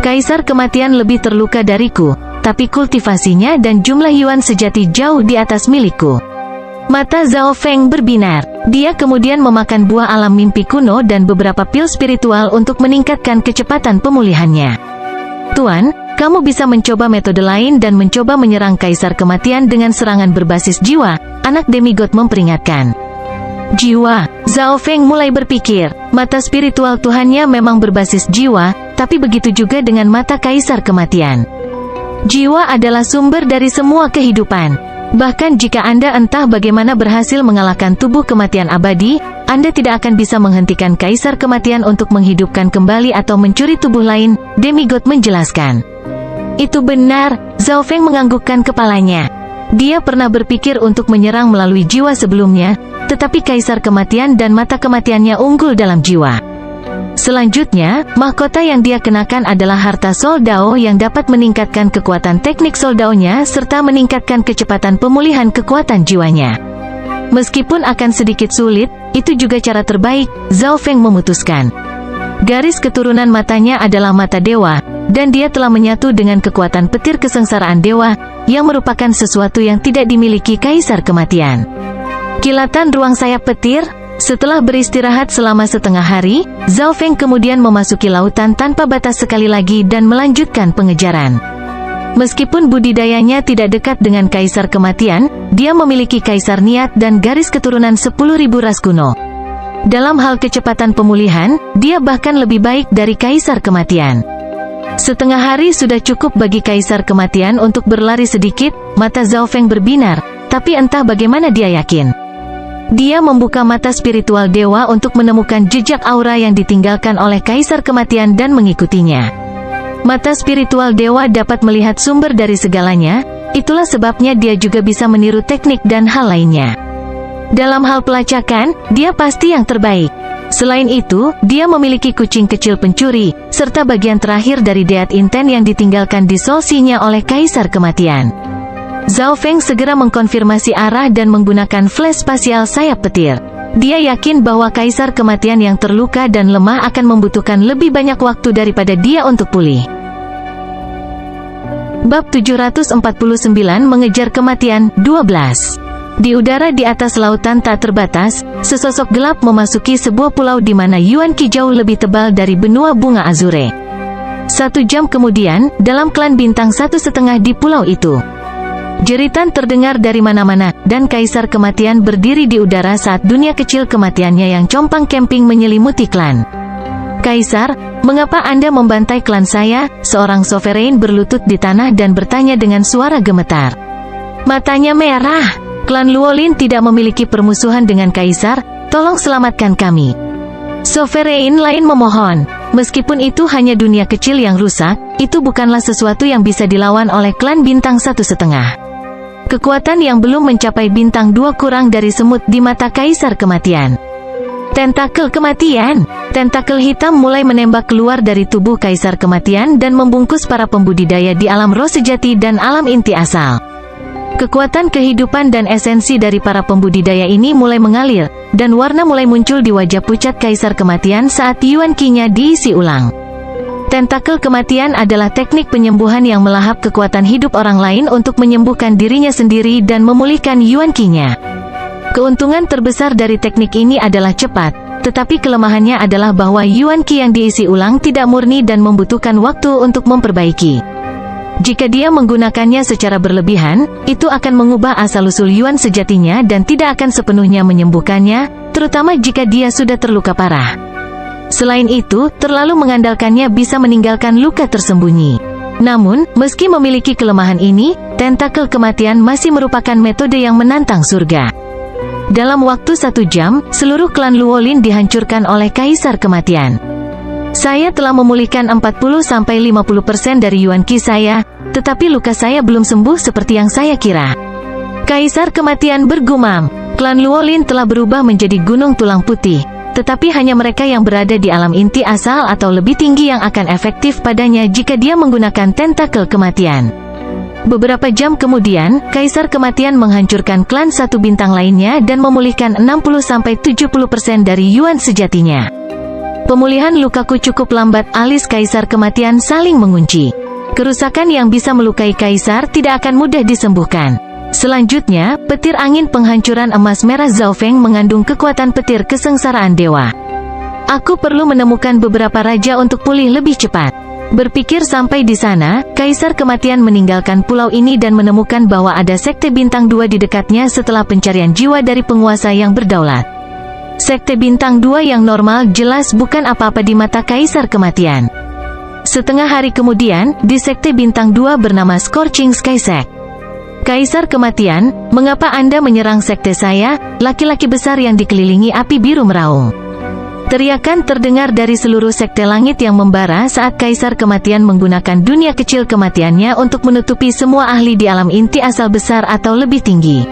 Kaisar Kematian lebih terluka dariku, tapi kultivasinya dan jumlah Yuan sejati jauh di atas milikku. Mata Zhao Feng berbinar. Dia kemudian memakan buah alam mimpi kuno dan beberapa pil spiritual untuk meningkatkan kecepatan pemulihannya. Tuan, kamu bisa mencoba metode lain dan mencoba menyerang Kaisar Kematian dengan serangan berbasis jiwa, anak demigod memperingatkan. Jiwa. Zhao Feng mulai berpikir, mata spiritual Tuhannya memang berbasis jiwa, tapi begitu juga dengan mata Kaisar Kematian. Jiwa adalah sumber dari semua kehidupan. Bahkan jika Anda entah bagaimana berhasil mengalahkan tubuh kematian abadi, Anda tidak akan bisa menghentikan Kaisar Kematian untuk menghidupkan kembali atau mencuri tubuh lain, demigod menjelaskan. Itu benar, Zhao Feng menganggukkan kepalanya. Dia pernah berpikir untuk menyerang melalui jiwa sebelumnya, tetapi Kaisar Kematian dan mata kematiannya unggul dalam jiwa. Selanjutnya, mahkota yang dia kenakan adalah harta Soldao yang dapat meningkatkan kekuatan teknik Soldao-nya serta meningkatkan kecepatan pemulihan kekuatan jiwanya. Meskipun akan sedikit sulit, itu juga cara terbaik, Zhao Feng memutuskan. Garis keturunan matanya adalah mata dewa, dan dia telah menyatu dengan kekuatan petir kesengsaraan dewa, yang merupakan sesuatu yang tidak dimiliki Kaisar Kematian. Kilatan ruang sayap petir. Setelah beristirahat selama setengah hari, Zhao Feng kemudian memasuki lautan tanpa batas sekali lagi dan melanjutkan pengejaran. Meskipun budidayanya tidak dekat dengan Kaisar Kematian, dia memiliki Kaisar Niat dan garis keturunan 10.000 ras kuno. Dalam hal kecepatan pemulihan, dia bahkan lebih baik dari Kaisar Kematian. Setengah hari sudah cukup bagi Kaisar Kematian untuk berlari sedikit, mata Zhao Feng berbinar, tapi entah bagaimana dia yakin. Dia membuka mata spiritual dewa untuk menemukan jejak aura yang ditinggalkan oleh Kaisar Kematian dan mengikutinya. Mata spiritual dewa dapat melihat sumber dari segalanya, itulah sebabnya dia juga bisa meniru teknik dan hal lainnya. Dalam hal pelacakan, dia pasti yang terbaik. Selain itu, dia memiliki kucing kecil pencuri, serta bagian terakhir dari Deat Inten yang ditinggalkan di solsinya oleh Kaisar Kematian. Zhao Feng segera mengkonfirmasi arah dan menggunakan flash spasial sayap petir. Dia yakin bahwa Kaisar Kematian yang terluka dan lemah akan membutuhkan lebih banyak waktu daripada dia untuk pulih. Bab 749 Mengejar Kematian 12. Di udara di atas lautan tak terbatas, sesosok gelap memasuki sebuah pulau di mana Yuan Qi jauh lebih tebal dari benua bunga azure. 1 jam kemudian, dalam klan bintang 1,5 di pulau itu, jeritan terdengar dari mana-mana, dan Kaisar Kematian berdiri di udara saat dunia kecil kematiannya yang compang camping menyelimuti klan. Kaisar, mengapa Anda membantai klan saya? Seorang sovereign berlutut di tanah dan bertanya dengan suara gemetar. Matanya merah. Klan Luolin tidak memiliki permusuhan dengan Kaisar, tolong selamatkan kami. Sovereign lain memohon. Meskipun itu hanya dunia kecil yang rusak, itu bukanlah sesuatu yang bisa dilawan oleh klan bintang 1,5. Kekuatan yang belum mencapai bintang 2 kurang dari semut di mata Kaisar Kematian. Tentakel kematian. Tentakel hitam mulai menembak keluar dari tubuh Kaisar Kematian dan membungkus para pembudidaya di alam roh sejati dan alam inti asal. Kekuatan kehidupan dan esensi dari para pembudidaya ini mulai mengalir, dan warna mulai muncul di wajah pucat Kaisar Kematian saat Yuan Qi-nya diisi ulang. Tentakel kematian adalah teknik penyembuhan yang melahap kekuatan hidup orang lain untuk menyembuhkan dirinya sendiri dan memulihkan Yuan Qi-nya. Keuntungan terbesar dari teknik ini adalah cepat, tetapi kelemahannya adalah bahwa Yuan Qi yang diisi ulang tidak murni dan membutuhkan waktu untuk memperbaiki. Jika dia menggunakannya secara berlebihan, itu akan mengubah asal-usul Yuan sejatinya dan tidak akan sepenuhnya menyembuhkannya, terutama jika dia sudah terluka parah. Selain itu, terlalu mengandalkannya bisa meninggalkan luka tersembunyi. Namun, meski memiliki kelemahan ini, tentakel kematian masih merupakan metode yang menantang surga. Dalam waktu 1 jam, seluruh klan Luolin dihancurkan oleh Kaisar Kematian. Saya telah memulihkan 40-50% dari Yuan Qi saya, tetapi luka saya belum sembuh seperti yang saya kira. Kaisar Kematian bergumam, klan Luolin telah berubah menjadi gunung tulang putih, tetapi hanya mereka yang berada di alam inti asal atau lebih tinggi yang akan efektif padanya jika dia menggunakan tentakel kematian. Beberapa jam kemudian, Kaisar Kematian menghancurkan klan 1 bintang lainnya dan memulihkan 60-70% dari Yuan sejatinya. Pemulihan lukaku cukup lambat, alis Kaisar Kematian saling mengunci. Kerusakan yang bisa melukai Kaisar tidak akan mudah disembuhkan. Selanjutnya, petir angin penghancuran emas merah Zhao Feng mengandung kekuatan petir kesengsaraan dewa. Aku perlu menemukan beberapa raja untuk pulih lebih cepat. Berpikir sampai di sana, Kaisar Kematian meninggalkan pulau ini dan menemukan bahwa ada sekte bintang 2 di dekatnya setelah pencarian jiwa dari penguasa yang berdaulat. Sekte bintang 2 yang normal jelas bukan apa-apa di mata Kaisar Kematian. Setengah hari kemudian, di sekte bintang 2 bernama Scorching Sky Sect. Kaisar Kematian, mengapa Anda menyerang sekte saya? Laki-laki besar yang dikelilingi api biru meraung. Teriakan terdengar dari seluruh sekte langit yang membara saat Kaisar Kematian menggunakan dunia kecil kematiannya untuk menutupi semua ahli di alam inti asal besar atau lebih tinggi.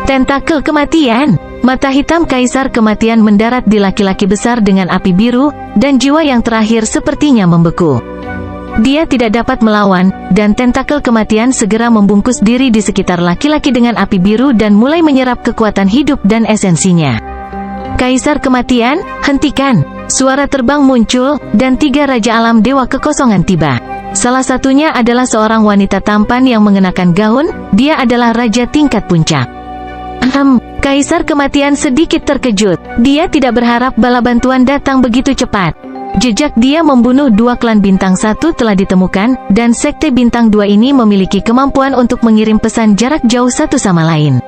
Tentakel kematian. Mata hitam Kaisar Kematian mendarat di laki-laki besar dengan api biru, dan jiwa yang terakhir sepertinya membeku. Dia tidak dapat melawan, dan tentakel kematian segera membungkus diri di sekitar laki-laki dengan api biru dan mulai menyerap kekuatan hidup dan esensinya. Kaisar Kematian, hentikan! Suara terbang muncul, dan 3 Raja Alam Dewa Kekosongan tiba. Salah satunya adalah seorang wanita tampan yang mengenakan gaun, dia adalah Raja tingkat puncak. Kaisar Kematian sedikit terkejut. Dia tidak berharap bala bantuan datang begitu cepat. Jejak dia membunuh 2 klan bintang 1 telah ditemukan, dan sekte bintang 2 ini memiliki kemampuan untuk mengirim pesan jarak jauh satu sama lain.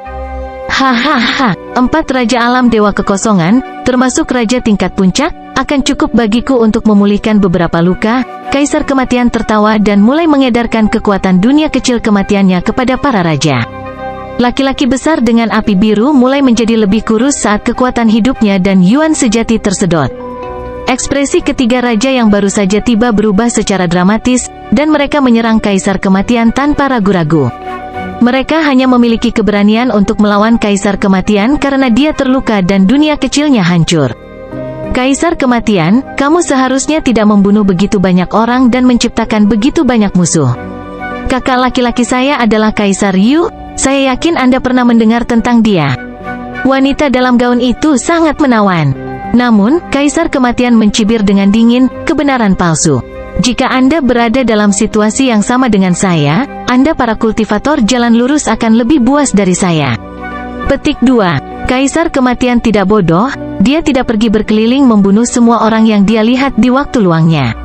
Hahaha, 4 Raja Alam Dewa Kekosongan, termasuk Raja tingkat puncak, akan cukup bagiku untuk memulihkan beberapa luka. Kaisar Kematian tertawa dan mulai mengedarkan kekuatan dunia kecil kematiannya kepada para raja. Laki-laki besar dengan api biru mulai menjadi lebih kurus saat kekuatan hidupnya dan Yuan sejati tersedot. Ekspresi ketiga raja yang baru saja tiba berubah secara dramatis, dan mereka menyerang Kaisar Kematian tanpa ragu-ragu. Mereka hanya memiliki keberanian untuk melawan Kaisar Kematian karena dia terluka dan dunia kecilnya hancur. Kaisar Kematian, kamu seharusnya tidak membunuh begitu banyak orang dan menciptakan begitu banyak musuh. Kakak laki-laki saya adalah Kaisar Yu, saya yakin Anda pernah mendengar tentang dia. Wanita dalam gaun itu sangat menawan. Namun, Kaisar Kematian mencibir dengan dingin, kebenaran palsu. Jika Anda berada dalam situasi yang sama dengan saya, Anda para kultivator jalan lurus akan lebih buas dari saya. Petik 2. Kaisar Kematian tidak bodoh, dia tidak pergi berkeliling membunuh semua orang yang dia lihat di waktu luangnya.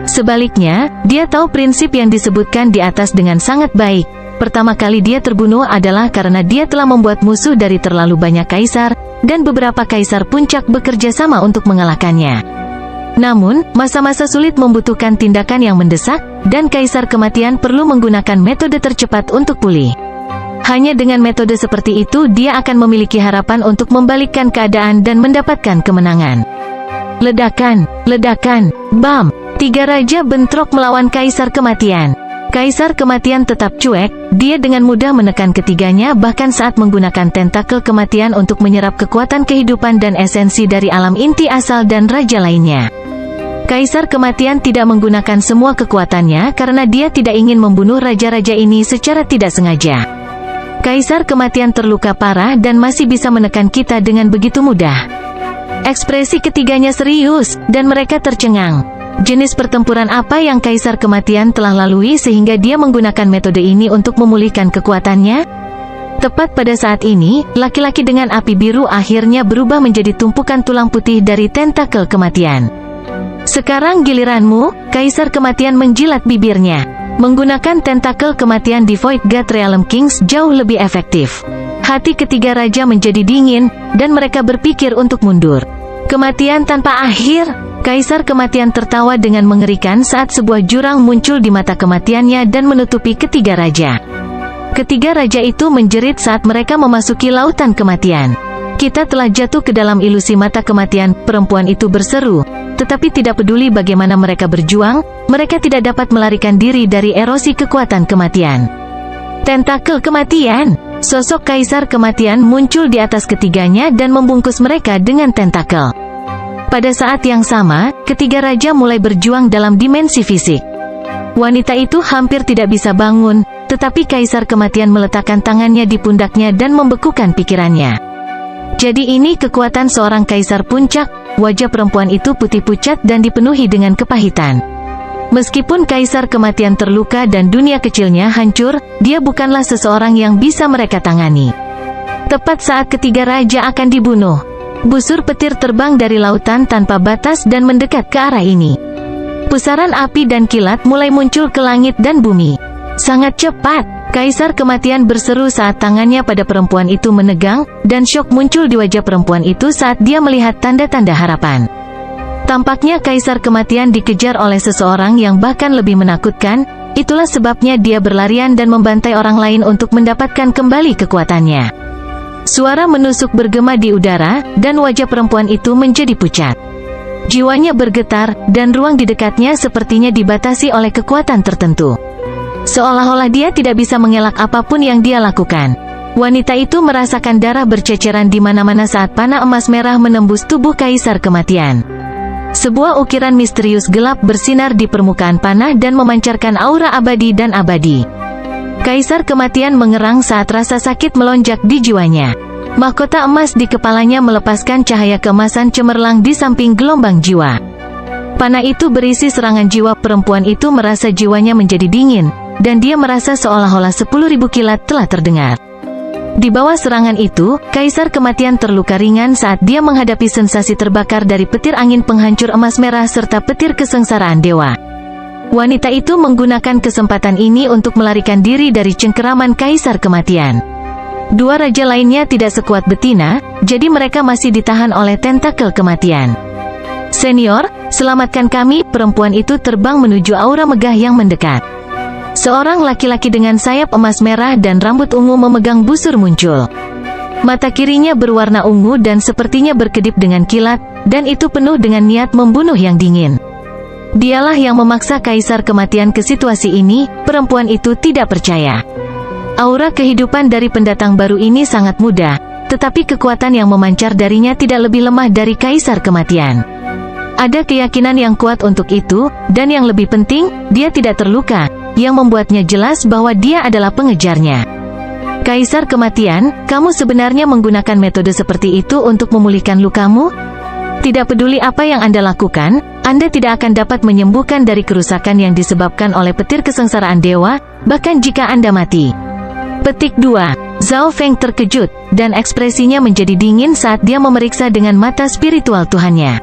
Sebaliknya, dia tahu prinsip yang disebutkan di atas dengan sangat baik. Pertama kali dia terbunuh adalah karena dia telah membuat musuh dari terlalu banyak kaisar, dan beberapa kaisar puncak bekerja sama untuk mengalahkannya. Namun, masa-masa sulit membutuhkan tindakan yang mendesak, dan Kaisar Kematian perlu menggunakan metode tercepat untuk pulih. Hanya dengan metode seperti itu dia akan memiliki harapan untuk membalikkan keadaan dan mendapatkan kemenangan. Ledakan, ledakan, bam! 3 raja bentrok melawan Kaisar Kematian. Kaisar Kematian tetap cuek, dia dengan mudah menekan ketiganya bahkan saat menggunakan tentakel kematian untuk menyerap kekuatan kehidupan dan esensi dari alam inti asal dan raja lainnya. Kaisar Kematian tidak menggunakan semua kekuatannya karena dia tidak ingin membunuh raja-raja ini secara tidak sengaja. Kaisar Kematian terluka parah dan masih bisa menekan kita dengan begitu mudah. Ekspresi ketiganya serius, dan mereka tercengang. Jenis pertempuran apa yang Kaisar Kematian telah lalui sehingga dia menggunakan metode ini untuk memulihkan kekuatannya? Tepat pada saat ini, laki-laki dengan api biru akhirnya berubah menjadi tumpukan tulang putih dari tentakel kematian. Sekarang giliranmu, Kaisar Kematian menjilat bibirnya. Menggunakan tentakel kematian di Void God Realm Kings jauh lebih efektif. Hati ketiga raja menjadi dingin, dan mereka berpikir untuk mundur. Kematian tanpa akhir. Kaisar Kematian tertawa dengan mengerikan saat sebuah jurang muncul di mata kematiannya dan menutupi ketiga raja. Ketiga raja itu menjerit saat mereka memasuki lautan kematian. Kita telah jatuh ke dalam ilusi mata kematian, perempuan itu berseru. Tetapi tidak peduli bagaimana mereka berjuang, mereka tidak dapat melarikan diri dari erosi kekuatan kematian. Tentakel kematian! Sosok Kaisar Kematian muncul di atas ketiganya dan membungkus mereka dengan tentakel. Pada saat yang sama, ketiga raja mulai berjuang dalam dimensi fisik. Wanita itu hampir tidak bisa bangun, tetapi Kaisar Kematian meletakkan tangannya di pundaknya dan membekukan pikirannya. Jadi ini kekuatan seorang kaisar puncak. Wajah perempuan itu putih pucat dan dipenuhi dengan kepahitan. Meskipun Kaisar Kematian terluka dan dunia kecilnya hancur, dia bukanlah seseorang yang bisa mereka tangani. Tepat saat ketiga raja akan dibunuh, busur petir terbang dari lautan tanpa batas dan mendekat ke arah ini. Pusaran api dan kilat mulai muncul ke langit dan bumi. Sangat cepat, Kaisar Kematian berseru saat tangannya pada perempuan itu menegang, dan syok muncul di wajah perempuan itu saat dia melihat tanda-tanda harapan. Tampaknya Kaisar Kematian dikejar oleh seseorang yang bahkan lebih menakutkan, itulah sebabnya dia berlarian dan membantai orang lain untuk mendapatkan kembali kekuatannya. Suara menusuk bergema di udara, dan wajah perempuan itu menjadi pucat. Jiwanya bergetar, dan ruang di dekatnya sepertinya dibatasi oleh kekuatan tertentu. Seolah-olah dia tidak bisa mengelak apapun yang dia lakukan. Wanita itu merasakan darah berceceran di mana-mana saat panah emas merah menembus tubuh Kaisar Kematian. Sebuah ukiran misterius gelap bersinar di permukaan panah dan memancarkan aura abadi dan abadi. Kaisar Kematian mengerang saat rasa sakit melonjak di jiwanya. Mahkota emas di kepalanya melepaskan cahaya keemasan cemerlang di samping gelombang jiwa. Panah itu berisi serangan jiwa. Perempuan itu merasa jiwanya menjadi dingin, dan dia merasa seolah-olah 10.000 kilat telah terdengar. Di bawah serangan itu, Kaisar Kematian terluka ringan saat dia menghadapi sensasi terbakar dari petir angin penghancur emas merah serta petir kesengsaraan dewa. Wanita itu menggunakan kesempatan ini untuk melarikan diri dari cengkeraman Kaisar Kematian. Dua raja lainnya tidak sekuat betina, jadi mereka masih ditahan oleh tentakel kematian. Senior, selamatkan kami. Perempuan itu terbang menuju aura megah yang mendekat. Seorang laki-laki dengan sayap emas merah dan rambut ungu memegang busur muncul. Mata kirinya berwarna ungu dan sepertinya berkedip dengan kilat, dan itu penuh dengan niat membunuh yang dingin. Dialah yang memaksa Kaisar Kematian ke situasi ini. Perempuan itu tidak percaya. Aura kehidupan dari pendatang baru ini sangat mudah, tetapi kekuatan yang memancar darinya tidak lebih lemah dari Kaisar Kematian. Ada keyakinan yang kuat untuk itu, dan yang lebih penting, dia tidak terluka, yang membuatnya jelas bahwa dia adalah pengejarnya. Kaisar Kematian, kamu sebenarnya menggunakan metode seperti itu untuk memulihkan lukamu? Tidak peduli apa yang Anda lakukan, Anda tidak akan dapat menyembuhkan dari kerusakan yang disebabkan oleh petir kesengsaraan dewa, bahkan jika Anda mati. Petik 2. Zhao Feng terkejut, dan ekspresinya menjadi dingin saat dia memeriksa dengan mata spiritual Tuhannya.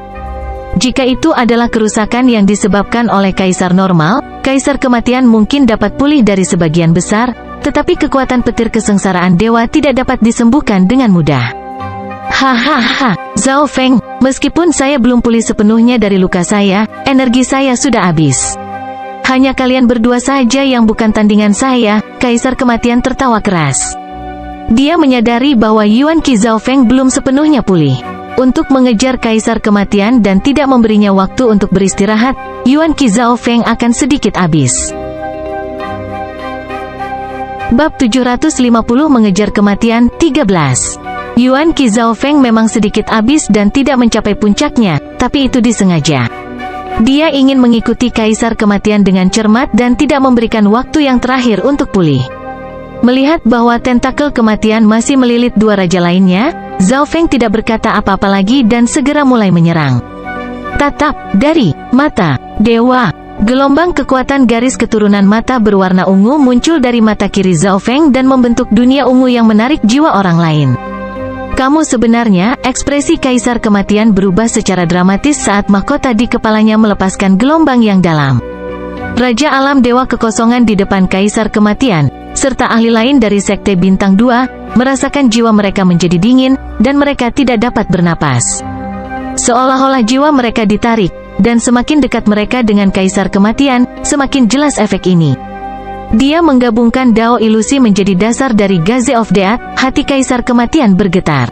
Jika itu adalah kerusakan yang disebabkan oleh Kaisar normal, Kaisar Kematian mungkin dapat pulih dari sebagian besar, tetapi kekuatan petir kesengsaraan dewa tidak dapat disembuhkan dengan mudah. Hahaha, Zhao Feng, meskipun saya belum pulih sepenuhnya dari luka saya, energi saya sudah habis. Hanya kalian berdua saja yang bukan tandingan saya, Kaisar Kematian tertawa keras. Dia menyadari bahwa Yuan Qi Zhao Feng belum sepenuhnya pulih. Untuk mengejar Kaisar Kematian dan tidak memberinya waktu untuk beristirahat, Yuan Qi Zhao Feng akan sedikit habis. Bab 750 mengejar kematian, 13. Yuan Qi Zhao Feng memang sedikit habis dan tidak mencapai puncaknya, tapi itu disengaja. Dia ingin mengikuti Kaisar Kematian dengan cermat dan tidak memberikan waktu yang terakhir untuk pulih. Melihat bahwa tentakel kematian masih melilit dua raja lainnya, Zhao Feng tidak berkata apa-apa lagi dan segera mulai menyerang. Tatap dari mata dewa. Gelombang kekuatan garis keturunan mata berwarna ungu muncul dari mata kiri Zhao Feng dan membentuk dunia ungu yang menarik jiwa orang lain. Kamu sebenarnya, ekspresi Kaisar Kematian berubah secara dramatis saat mahkota di kepalanya melepaskan gelombang yang dalam. Raja Alam Dewa Kekosongan di depan Kaisar Kematian, serta ahli lain dari Sekte Bintang 2, merasakan jiwa mereka menjadi dingin, dan mereka tidak dapat bernapas. Seolah-olah jiwa mereka ditarik, dan semakin dekat mereka dengan Kaisar Kematian, semakin jelas efek ini. Dia menggabungkan Dao Ilusi menjadi dasar dari Gaze of Death, hati Kaisar Kematian bergetar.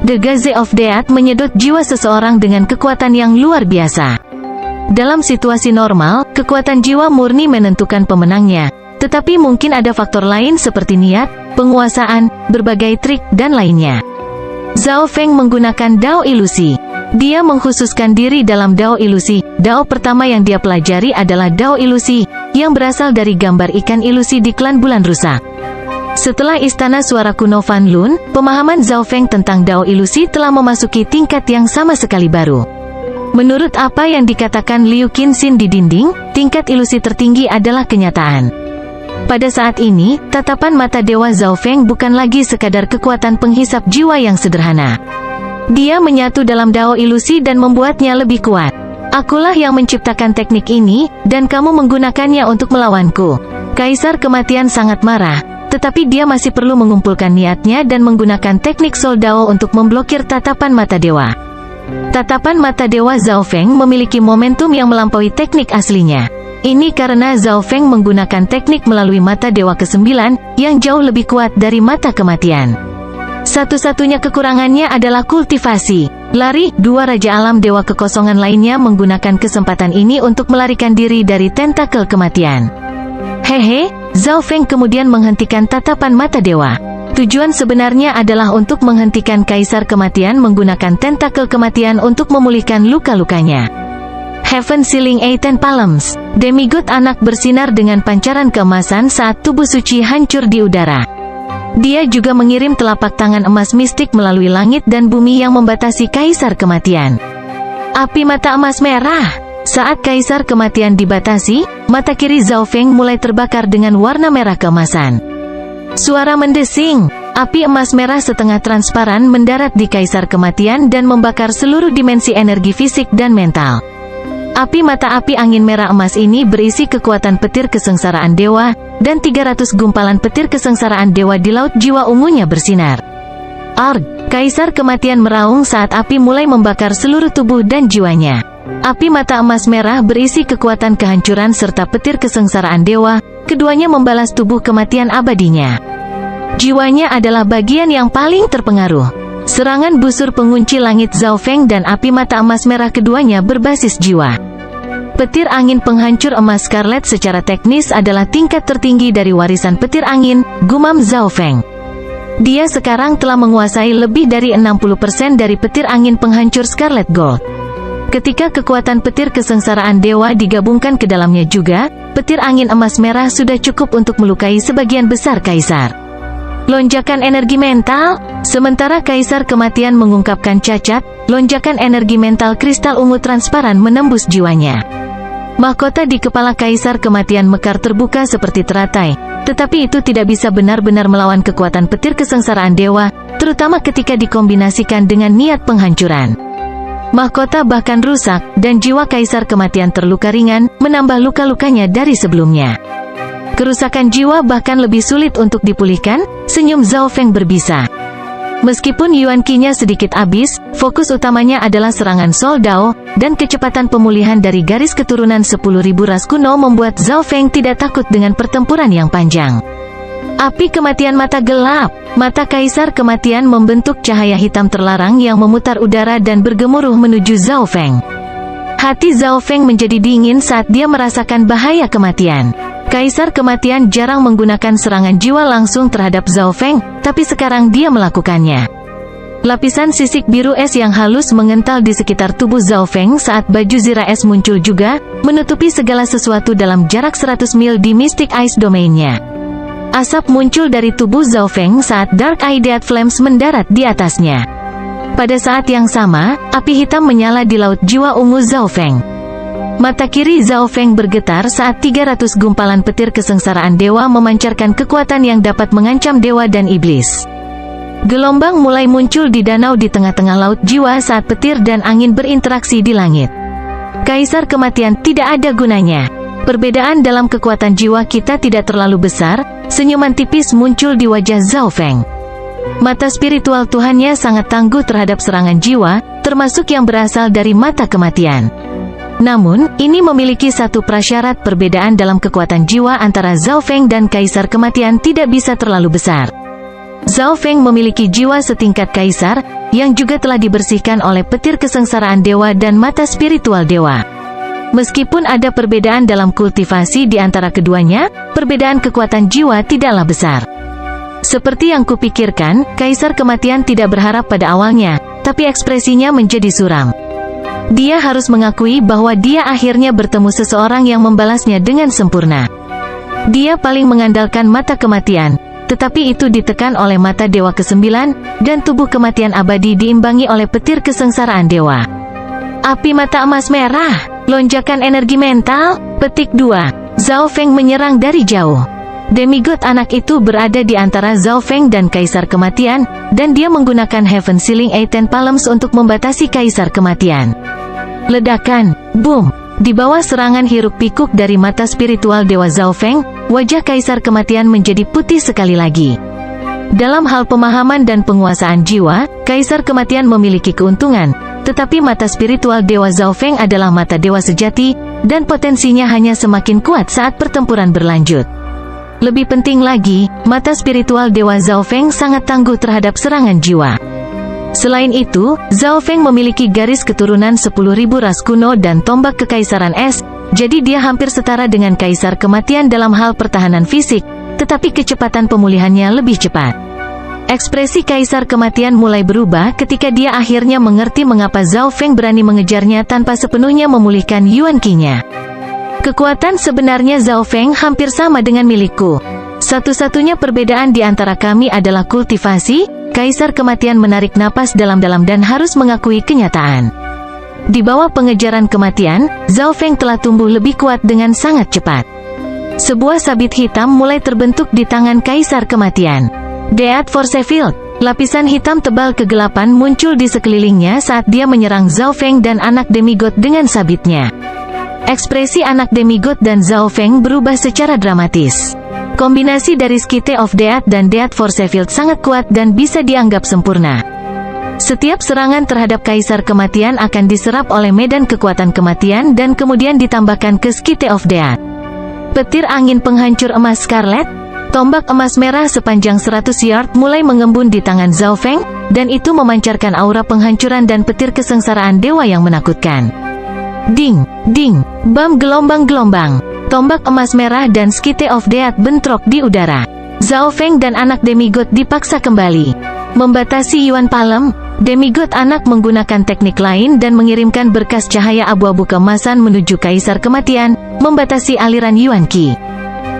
The Gaze of Death menyedot jiwa seseorang dengan kekuatan yang luar biasa. Dalam situasi normal, kekuatan jiwa murni menentukan pemenangnya. Tetapi mungkin ada faktor lain seperti niat, penguasaan, berbagai trik, dan lainnya. Zhao Feng menggunakan Dao Ilusi. Dia mengkhususkan diri dalam Dao Ilusi. Dao pertama yang dia pelajari adalah Dao Ilusi, yang berasal dari gambar ikan ilusi di klan bulan rusak. Setelah Istana Suara Kuno Fan Lun, pemahaman Zhao Feng tentang Dao Ilusi telah memasuki tingkat yang sama sekali baru. Menurut apa yang dikatakan Liu Qinxin di dinding, tingkat ilusi tertinggi adalah kenyataan. Pada saat ini, tatapan mata Dewa Zhao Feng bukan lagi sekadar kekuatan penghisap jiwa yang sederhana. Dia menyatu dalam Dao Ilusi dan membuatnya lebih kuat. Akulah yang menciptakan teknik ini, dan kamu menggunakannya untuk melawanku. Kaisar Kematian sangat marah, tetapi dia masih perlu mengumpulkan niatnya dan menggunakan teknik Soul Dao untuk memblokir tatapan mata Dewa. Tatapan mata Dewa Zhao Feng memiliki momentum yang melampaui teknik aslinya. Ini karena Zhao Feng menggunakan teknik melalui mata Dewa ke-9, yang jauh lebih kuat dari mata kematian. Satu-satunya kekurangannya adalah kultivasi. Lari, dua Raja Alam Dewa Kekosongan lainnya menggunakan kesempatan ini untuk melarikan diri dari tentakel kematian. Hehe, Zhao Feng kemudian menghentikan tatapan mata Dewa. Tujuan sebenarnya adalah untuk menghentikan Kaisar Kematian menggunakan tentakel kematian untuk memulihkan luka-lukanya. Heaven Sealing Eighteen Palms, demigod anak bersinar dengan pancaran keemasan saat tubuh suci hancur di udara. Dia juga mengirim telapak tangan emas mistik melalui langit dan bumi yang membatasi Kaisar Kematian. Api mata emas merah. Saat Kaisar Kematian dibatasi, mata kiri Zhao Feng mulai terbakar dengan warna merah keemasan. Suara mendesing. Api emas merah setengah transparan mendarat di Kaisar Kematian dan membakar seluruh dimensi energi fisik dan mental. Api mata api angin merah emas ini berisi kekuatan petir kesengsaraan dewa, dan 300 gumpalan petir kesengsaraan dewa di laut jiwa ungunya bersinar. Arg! Kaisar Kematian meraung saat api mulai membakar seluruh tubuh dan jiwanya. Api mata emas merah berisi kekuatan kehancuran serta petir kesengsaraan dewa, keduanya membalas tubuh kematian abadinya. Jiwanya adalah bagian yang paling terpengaruh. Serangan busur pengunci langit Zhao Feng dan api mata emas merah keduanya berbasis jiwa. Petir angin penghancur emas Scarlet secara teknis adalah tingkat tertinggi dari warisan petir angin, gumam Zhao Feng. Dia sekarang telah menguasai lebih dari 60% dari petir angin penghancur Scarlet Gold. Ketika kekuatan petir kesengsaraan dewa digabungkan ke dalamnya juga, petir angin emas merah sudah cukup untuk melukai sebagian besar kaisar. Lonjakan energi mental. Sementara kaisar kematian mengungkapkan cacat, lonjakan energi mental kristal ungu transparan menembus jiwanya. Mahkota di kepala kaisar kematian mekar terbuka seperti teratai, tetapi itu tidak bisa benar-benar melawan kekuatan petir kesengsaraan dewa, terutama ketika dikombinasikan dengan niat penghancuran. Mahkota bahkan rusak, dan jiwa kaisar kematian terluka ringan, menambah luka-lukanya dari sebelumnya. Kerusakan jiwa bahkan lebih sulit untuk dipulihkan, senyum Zhao Feng berbisa. Meskipun Yuan Qi-nya sedikit habis, fokus utamanya adalah serangan Sol Dao, dan kecepatan pemulihan dari garis keturunan 10.000 ras kuno membuat Zhao Feng tidak takut dengan pertempuran yang panjang. Api kematian mata gelap. Mata kaisar kematian membentuk cahaya hitam terlarang yang memutar udara dan bergemuruh menuju Zhao Feng. Hati Zhao Feng menjadi dingin saat dia merasakan bahaya kematian. Kaisar kematian jarang menggunakan serangan jiwa langsung terhadap Zhao Feng, tapi sekarang dia melakukannya. Lapisan sisik biru es yang halus mengental di sekitar tubuh Zhao Feng saat baju zira es muncul juga, menutupi segala sesuatu dalam jarak 100 mil di Mystic Ice Domain-nya. Asap muncul dari tubuh Zhao Feng saat Dark Eye Dead Flames mendarat di atasnya. Pada saat yang sama, api hitam menyala di laut jiwa ungu Zhao Feng. Mata kiri Zhao Feng bergetar saat 300 gumpalan petir kesengsaraan dewa memancarkan kekuatan yang dapat mengancam dewa dan iblis. Gelombang mulai muncul di danau di tengah-tengah laut jiwa saat petir dan angin berinteraksi di langit. Kaisar kematian tidak ada gunanya. Perbedaan dalam kekuatan jiwa kita tidak terlalu besar, senyuman tipis muncul di wajah Zhao Feng. Mata spiritual Tuhannya sangat tangguh terhadap serangan jiwa, termasuk yang berasal dari mata kematian. Namun, ini memiliki satu prasyarat: perbedaan dalam kekuatan jiwa antara Zhao Feng dan Kaisar Kematian tidak bisa terlalu besar. Zhao Feng memiliki jiwa setingkat Kaisar, yang juga telah dibersihkan oleh petir kesengsaraan dewa dan mata spiritual dewa. Meskipun ada perbedaan dalam kultivasi di antara keduanya, perbedaan kekuatan jiwa tidaklah besar. Seperti yang kupikirkan, Kaisar Kematian tidak berharap pada awalnya, tapi ekspresinya menjadi suram. Dia harus mengakui bahwa dia akhirnya bertemu seseorang yang membalasnya dengan sempurna. Dia paling mengandalkan mata kematian, tetapi itu ditekan oleh mata dewa ke-9, dan tubuh kematian abadi diimbangi oleh petir kesengsaraan dewa. Api mata emas merah, lonjakan energi mental, petik 2. Zhao Feng menyerang dari jauh. Demigod anak itu berada di antara Zhao Feng dan Kaisar Kematian, dan dia menggunakan Heaven Sealing Ten Palms untuk membatasi Kaisar Kematian. Ledakan, boom! Di bawah serangan hiruk-pikuk dari mata spiritual Dewa Zhao Feng, wajah Kaisar Kematian menjadi putih sekali lagi. Dalam hal pemahaman dan penguasaan jiwa, Kaisar Kematian memiliki keuntungan, tetapi mata spiritual Dewa Zhao Feng adalah mata dewa sejati, dan potensinya hanya semakin kuat saat pertempuran berlanjut. Lebih penting lagi, mata spiritual Dewa Zhao Feng sangat tangguh terhadap serangan jiwa. Selain itu, Zhao Feng memiliki garis keturunan 10.000 ras kuno dan tombak kekaisaran es, jadi dia hampir setara dengan Kaisar Kematian dalam hal pertahanan fisik, tetapi kecepatan pemulihannya lebih cepat. Ekspresi Kaisar Kematian mulai berubah ketika dia akhirnya mengerti mengapa Zhao Feng berani mengejarnya tanpa sepenuhnya memulihkan Yuan Qi-nya. Kekuatan sebenarnya Zhao Feng hampir sama dengan milikku. Satu-satunya perbedaan di antara kami adalah kultivasi. Kaisar Kematian menarik napas dalam-dalam dan harus mengakui kenyataan. Di bawah pengejaran kematian, Zhao Feng telah tumbuh lebih kuat dengan sangat cepat. Sebuah sabit hitam mulai terbentuk di tangan Kaisar Kematian. Death Force Field. Lapisan hitam tebal kegelapan muncul di sekelilingnya saat dia menyerang Zhao Feng dan anak demigod dengan sabitnya. Ekspresi anak demigod dan Zhao Feng berubah secara dramatis. Kombinasi dari Skite of Death dan Death Force Field sangat kuat dan bisa dianggap sempurna. Setiap serangan terhadap Kaisar Kematian akan diserap oleh medan kekuatan kematian dan kemudian ditambahkan ke Skite of Death. Petir angin penghancur emas Scarlet. Tombak emas merah sepanjang 100 yard mulai mengembun di tangan Zhao Feng, dan itu memancarkan aura penghancuran dan petir kesengsaraan dewa yang menakutkan. Ding, ding, bam gelombang-gelombang. Tombak emas merah dan Skite of Death bentrok di udara. Zhao Feng dan anak demigod dipaksa kembali membatasi Yuan Palem. Demigod anak menggunakan teknik lain dan mengirimkan berkas cahaya abu-abu keemasan menuju Kaisar Kematian, membatasi aliran Yuan Qi.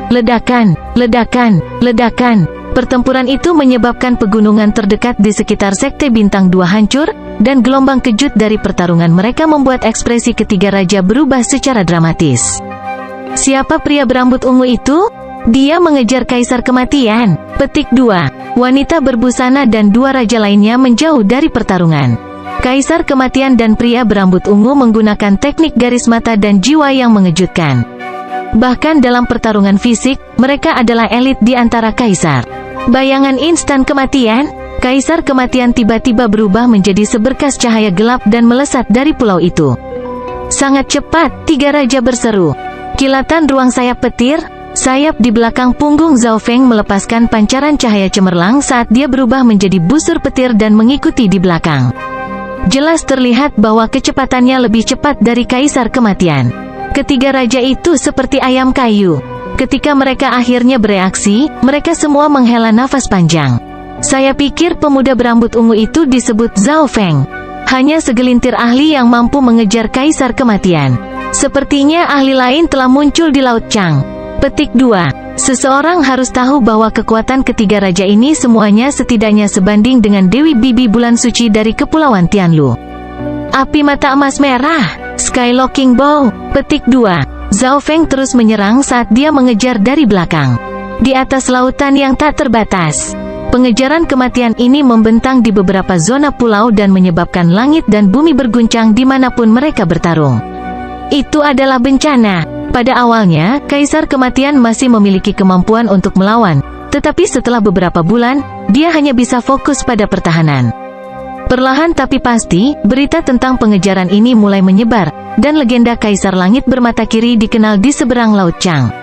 Ledakan, ledakan, ledakan. Pertempuran itu menyebabkan pegunungan terdekat di sekitar Sekte Bintang 2 hancur, dan gelombang kejut dari pertarungan mereka membuat ekspresi ketiga raja berubah secara dramatis. Siapa pria berambut ungu itu? Dia mengejar Kaisar Kematian. Petik 2. Wanita berbusana dan dua raja lainnya menjauh dari pertarungan. Kaisar Kematian dan pria berambut ungu menggunakan teknik garis mata dan jiwa yang mengejutkan. Bahkan dalam pertarungan fisik, mereka adalah elit di antara kaisar. Bayangan instan kematian, Kaisar Kematian tiba-tiba berubah menjadi seberkas cahaya gelap dan melesat dari pulau itu. Sangat cepat, tiga raja berseru. Kilatan ruang sayap petir, sayap di belakang punggung Zhao Feng melepaskan pancaran cahaya cemerlang saat dia berubah menjadi busur petir dan mengikuti di belakang. Jelas terlihat bahwa kecepatannya lebih cepat dari Kaisar Kematian. Ketiga raja itu seperti ayam kayu. Ketika mereka akhirnya bereaksi, mereka semua menghela nafas panjang. Saya pikir pemuda berambut ungu itu disebut Zhao Feng. Hanya segelintir ahli yang mampu mengejar Kaisar Kematian. Sepertinya ahli lain telah muncul di Laut Chang. Petik 2. Seseorang harus tahu bahwa kekuatan ketiga raja ini semuanya setidaknya sebanding dengan Dewi Bibi Bulan Suci dari Kepulauan Tianlu. Api mata emas merah, Skylocking Bow. Petik 2. Zhao Feng terus menyerang saat dia mengejar dari belakang. Di atas lautan yang tak terbatas, pengejaran kematian ini membentang di beberapa zona pulau dan menyebabkan langit dan bumi berguncang dimanapun mereka bertarung. Itu adalah bencana. Pada awalnya, Kaisar Kematian masih memiliki kemampuan untuk melawan, tetapi setelah beberapa bulan, dia hanya bisa fokus pada pertahanan. Perlahan tapi pasti, berita tentang pengejaran ini mulai menyebar, dan legenda Kaisar Langit bermata kiri dikenal di seberang Laut Chang.